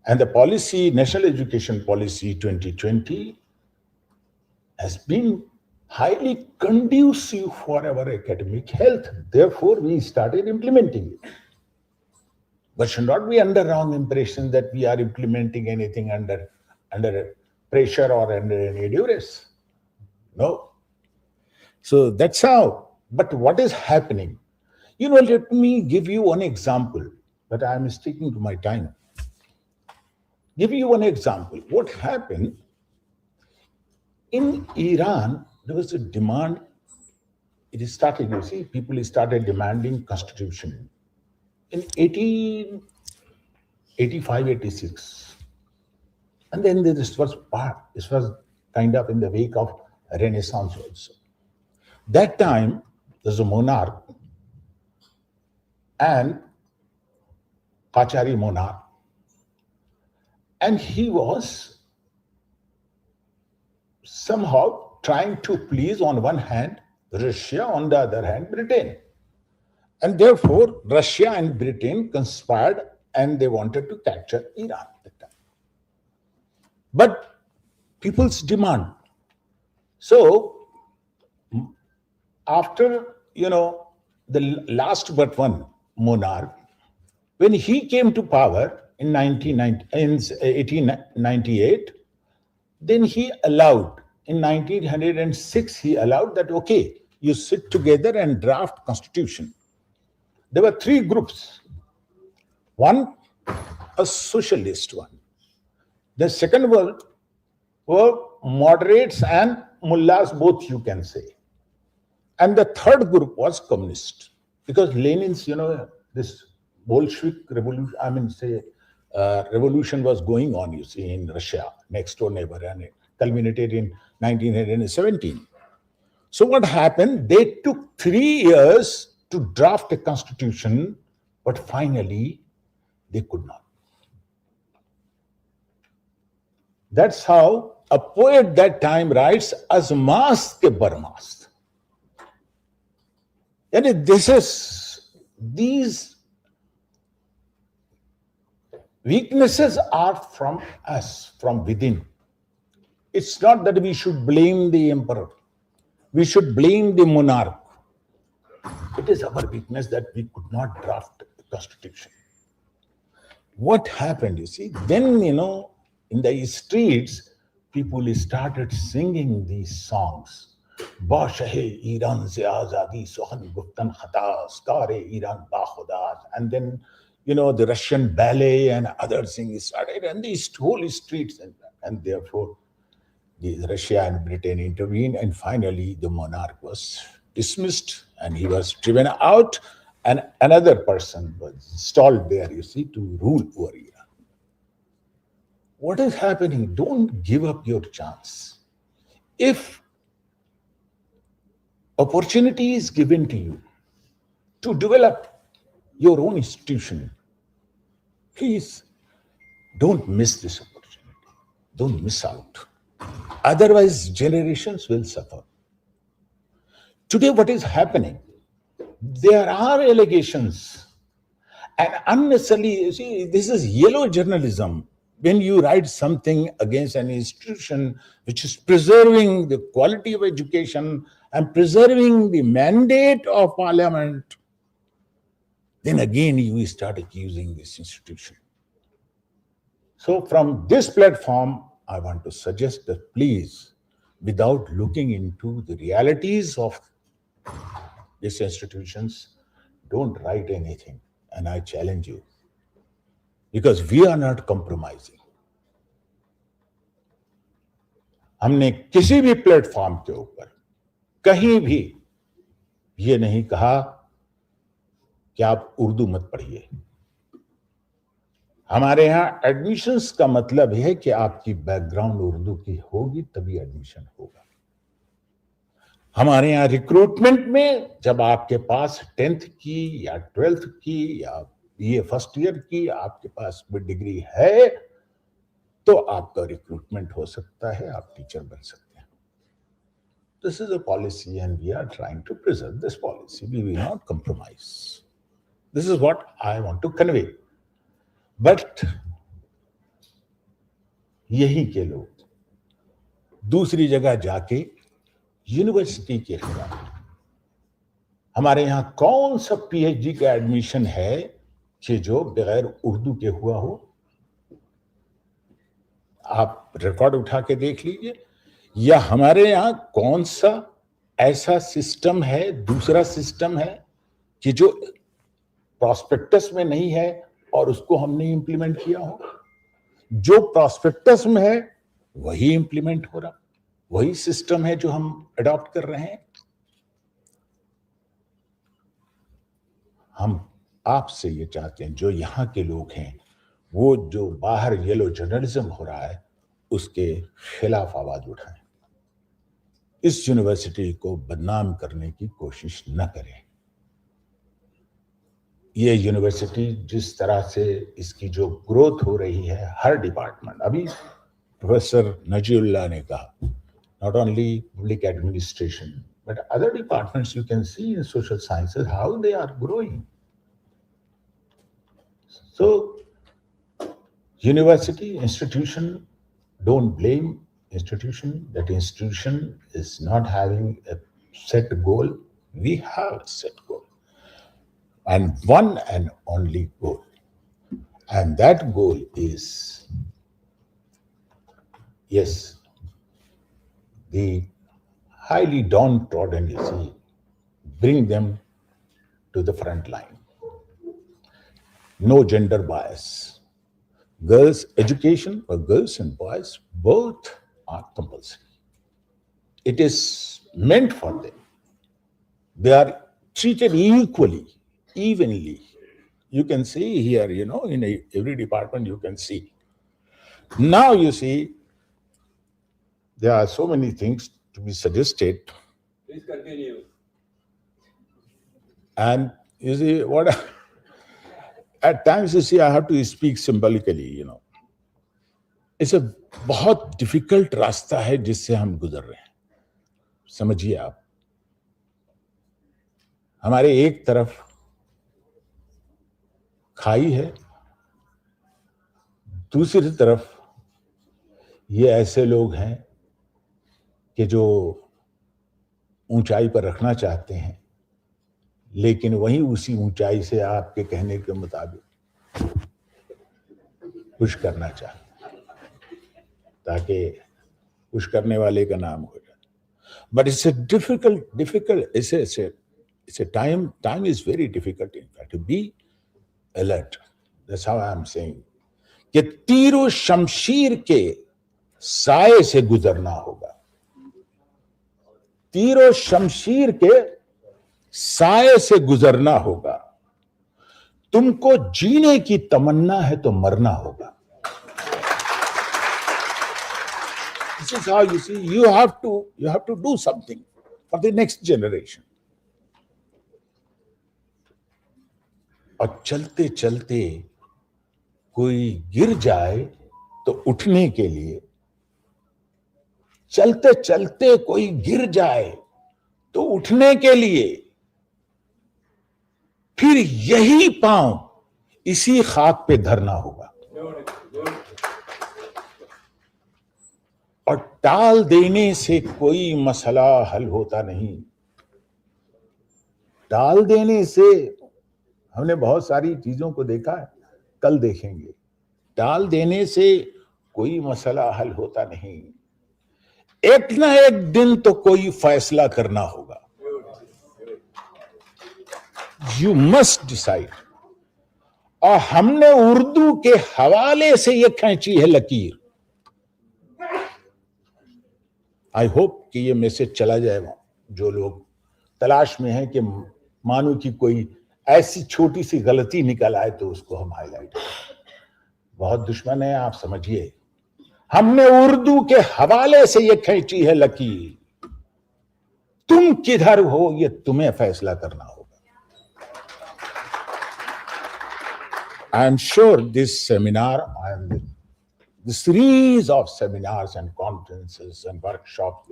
And the policy, National Education Policy 2020, has been highly conducive for our academic health. Therefore, we started implementing it. But should not be under wrong impression that we are implementing anything under pressure or under any duress. No. So that's how. But what is happening? Let me give you one example, but I am sticking to my time. Give you one example. What happened? In Iran, there was a demand. It started, people started demanding constitution in 1885, 86. And then this was kind of in the wake of Renaissance also. That time, there's a monarch and Kachari monarch. And he was somehow trying to please, on one hand, Russia, on the other hand, Britain. And therefore, Russia and Britain conspired and they wanted to capture Iran at the time. But people's demand. So, after, the last but one monarch, when he came to power in 1898, then he allowed, in 1906, he allowed that, okay, you sit together and draft constitution. There were three groups. One, a socialist one. The second one were moderates and mullahs, both you can say. And the third group was communist. Because Lenin's, this Bolshevik revolution, revolution was going on, in Russia, next door neighbor, and it culminated in 1917. So what happened? They took 3 years to draft a constitution, but finally they could not. That's how a poet that time writes, "Azmast ke barmast." And these weaknesses are from us, from within. It's not that we should blame the emperor. We should blame the monarch. It is our weakness that we could not draft the constitution. What happened, then, in the streets, people started singing these songs. Bashahe Iran se azadi sohan guftan khatas, kare Iran bakhudas. And then, the Russian ballet and other things started, and these whole streets, and therefore, Russia and Britain intervened, and finally the monarch was dismissed and he was driven out, and another person was installed there, to rule over Iran. What is happening? Don't give up your chance. If opportunity is given to you to develop your own institution, please don't miss this opportunity. Don't miss out. Otherwise, generations will suffer. Today, what is happening? There are allegations, and unnecessarily, this is yellow journalism. When you write something against an institution which is preserving the quality of education and preserving the mandate of parliament, then again you start accusing this institution. So from this platform, I want to suggest that please, without looking into the realities of these institutions, don't write anything. And I challenge you, because we are not compromising. हमने किसी भी platform के ऊपर कहीं भी ये नहीं कहा कि आप उर्दू मत पढ़िए. हमारे यहाँ एडमिशंस का मतलब है कि आपकी बैकग्राउंड उर्दू की होगी तभी एडमिशन होगा. हमारे यहाँ रिक्रूटमेंट में जब आपके पास 10th की या 12th की या BA फर्स्ट ईयर की आपके पास डिग्री है तो आपका रिक्रूटमेंट हो सकता है, आप टीचर बन सकते हैं. This is a policy and we are trying to preserve this policy. We will not compromise. This is what I want to convey. But यही के लोग दूसरी जगह जाके यूनिवर्सिटी के खिलाफ। हमारे यहाँ कौन सा पीएचडी का एडमिशन है कि जो बगैर उर्दू के हुआ हो? आप रिकॉर्ड उठा के देख लीजिए। या हमारे यहाँ कौन सा ऐसा सिस्टम है, दूसरा सिस्टम है कि जो प्रॉस्पेक्टस में नहीं है और उसको हमने इंप्लीमेंट किया हो? जो प्रॉस्पेक्टस में है वही इंप्लीमेंट हो रहा, वही सिस्टम है जो हम अडॉप्ट कर रहे हैं। हम आपसे ये चाहते हैं, जो यहाँ के लोग हैं, वो जो बाहर येलो जर्नलिज्म हो रहा है उसके खिलाफ आवाज उठाएं। इस यूनिवर्सिटी को बदनाम करने की कोशिश न करें। ये यूनिवर्सिटी जिस तरह से इसकी जो ग्रोथ हो रही है, हर डिपार्टमेंट, अभी प्रोफेसर नजीउल्लाह ने कहा, not only public administration but other departments you can see in social sciences how they are growing. So university institution, don't blame institution. That institution is not having a set goal. We have a set goal, and one and only goal, and that goal is, yes, the highly downtrodden, you see, bring them to the front line. No gender bias. Girls' education for girls and boys both are compulsory. It is meant for them. They are treated equally, evenly. You can see here, in every department you can see. Now you see, there are so many things to be suggested. Please continue. And you see, at times you see, I have to speak symbolically, It's a बहुत difficult रास्ता है जिससे हम गुजर रहे हैं। समझिए आप, हमारे एक तरफ खाई है, दूसरी तरफ ये ऐसे लोग हैं कि जो ऊंचाई पर रखना चाहते हैं, लेकिन वहीं उसी ऊंचाई से आपके कहने के मुताबिक पुश करना चाहते हैं, ताकि पुश करने वाले का नाम हो जाए। But it's a difficult, it's a time is very difficult, in fact, to be alert. That's how I'm saying. कि तीरों शमशीर के साए से गुजरना होगा। तीरों शमशीर के साए से गुजरना होगा। तुमको जीने की तमन्ना है तो मरना होगा। This is how you see, you have to do something for the next generation. और चलते चलते कोई गिर जाए तो उठने के लिए, चलते चलते कोई गिर जाए तो उठने के लिए फिर यही पांव इसी खाक पे धरना होगा। और टाल देने से कोई मसला हल होता नहीं। टाल देने से, हमने बहुत सारी चीजों को देखा है, कल देखेंगे। टाल देने से कोई मसला हल होता नहीं। एक ना एक दिन तो कोई फैसला करना होगा। You must decide. और हमने उर्दू के हवाले से ये खींची है लकीर। आई होप कि ये मैसेज चला जाए। जो लोग तलाश में हैं कि मानू की कोई ऐसी छोटी सी गलती निकल आए तो उसको हम हाईलाइट करें। बहुत दुश्मन है, आप समझिए। हमने उर्दू के हवाले से ये खींची है लकीर। तुम किधर हो ये तुम्हें फैसला करना होगा। I am sure this seminar, the series of seminars and conferences and workshops,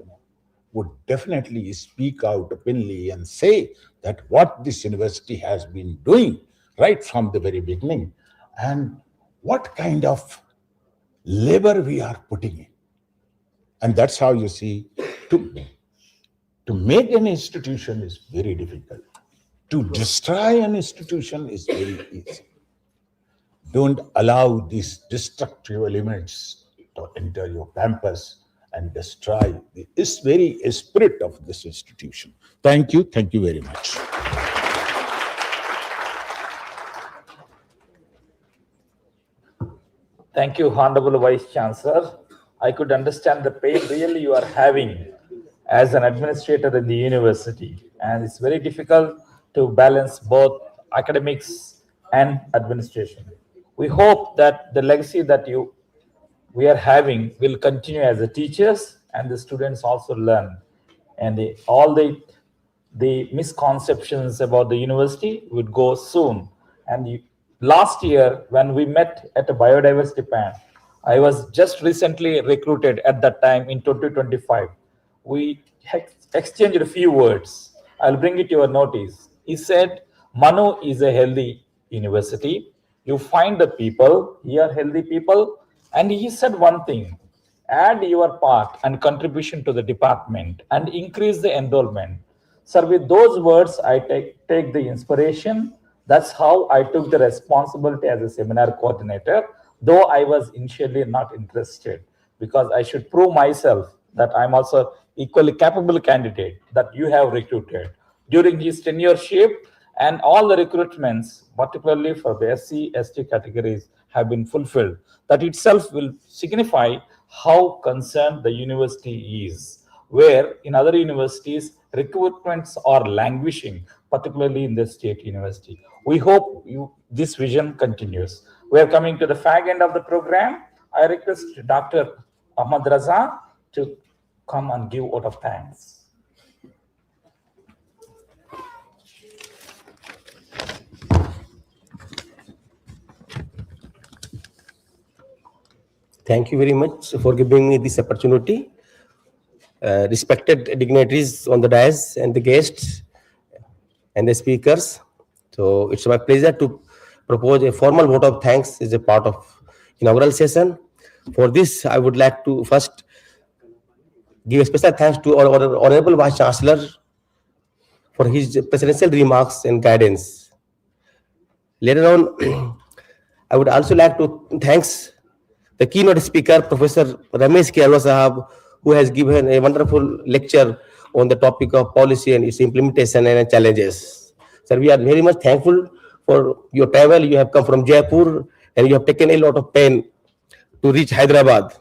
would definitely speak out openly and say that what this university has been doing right from the very beginning and what kind of labor we are putting in. And that's how you see, to make an institution is very difficult. To destroy an institution is very easy. Don't allow these destructive elements to enter your campus and destroy this very spirit of this institution. Thank you very much. Thank you, Honorable Vice Chancellor. I could understand the pain really you are having as an administrator in the university. And it's very difficult to balance both academics and administration. We hope that the legacy that we are having will continue as the teachers, and the students also learn. And all the misconceptions about the university would go soon. And last year, when we met at a biodiversity panel, I was just recently recruited at that time in 2025. We exchanged a few words. I'll bring it to your notice. He said, MANUU is a healthy university. You find the people, here healthy people. And he said one thing, add your part and contribution to the department and increase the enrollment. Sir, with those words, I take the inspiration. That's how I took the responsibility as a seminar coordinator, though I was initially not interested, because I should prove myself that I'm also equally capable candidate that you have recruited. During his tenureship, and all the recruitments, particularly for the SC, ST categories, have been fulfilled. That itself will signify how concerned the university is, where in other universities, recruitments are languishing, particularly in the state university. We hope this vision continues. We are coming to the fag end of the program. I request Dr. Ahmad Raza to come and give vote of thanks. Thank you very much for giving me this opportunity. Respected dignitaries on the dais and the guests and the speakers. So it's my pleasure to propose a formal vote of thanks as a part of inaugural session. For this, I would like to first give a special thanks to our Honorable Vice Chancellor for his presidential remarks and guidance. Later on, I would also like to thank the keynote speaker, Professor Ramesh Kyalwa Sahab, who has given a wonderful lecture on the topic of policy and its implementation and challenges. Sir, we are very much thankful for your travel. You have come from Jaipur and you have taken a lot of pain to reach Hyderabad.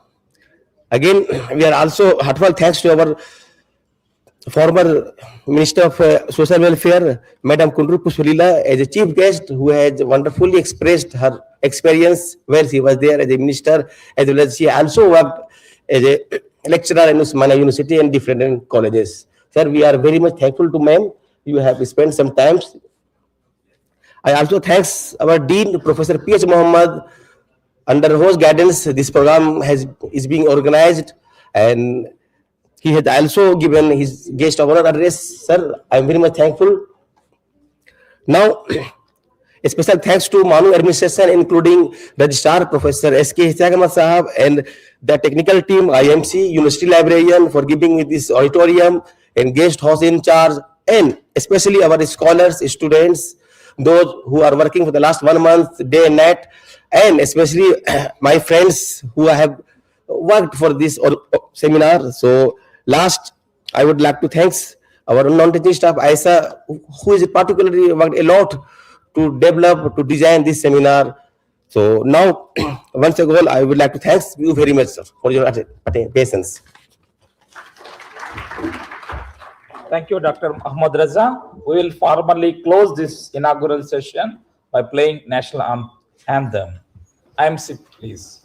Again, we are also heartfelt thanks to our former Minister of Social Welfare, Madam Kundru Pushpalila, as a chief guest, who has wonderfully expressed her experience where she was there as a minister, as well as she also worked as a lecturer in MANUU University and different colleges. Sir, we are very much thankful to ma'am. You have spent some time. I also thanks our Dean, Professor P.H. Mohammed, under whose guidance this program is being organized, and he has also given his guest of honor address. Sir, I am very much thankful. Now, a special thanks to MANUU administration, including Registrar Professor S.K. Ahmad Sahab and the technical team, IMC, University Librarian, for giving me this auditorium and guest house in charge, and especially our scholars, students, those who are working for the last 1 month, day and night, and especially my friends who have worked for this seminar. So last, I would like to thank our non-teaching staff, Aisa, who is particularly worked a lot to develop, to design this seminar. So now, once again, I would like to thank you very much, sir, for your patience. Thank you, Dr. Ahmad Raza. We will formally close this inaugural session by playing national anthem. IMC, please.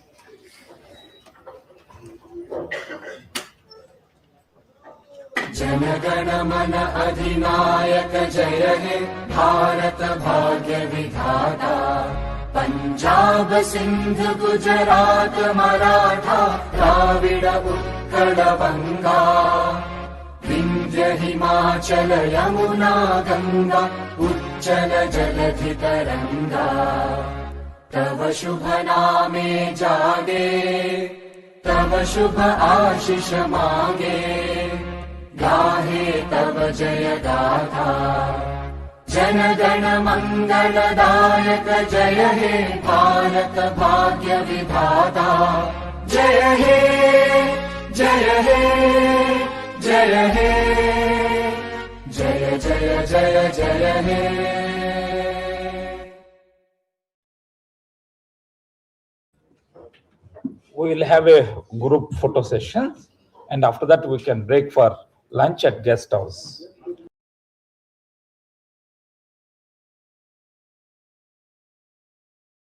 जनगण मन अधिनायक जय हे भारत भाग्य विधाता पंजाब सिंध गुजरात मराठा द्राविड उत्कल बंगा विंध्य हिमाचल यमुना गंगा उज्जल जलधि तरंगा तव शुभ नामे जागे तव शुभ आशीष मांगे, गाहे तव जय गाथा। जन गण मंगलदायक जय हे भारत भाग्य विधाता। जय हे जय हे जय हे, जय जय जय जय हे। We will have a group photo session, and after that we can break for lunch at guest house.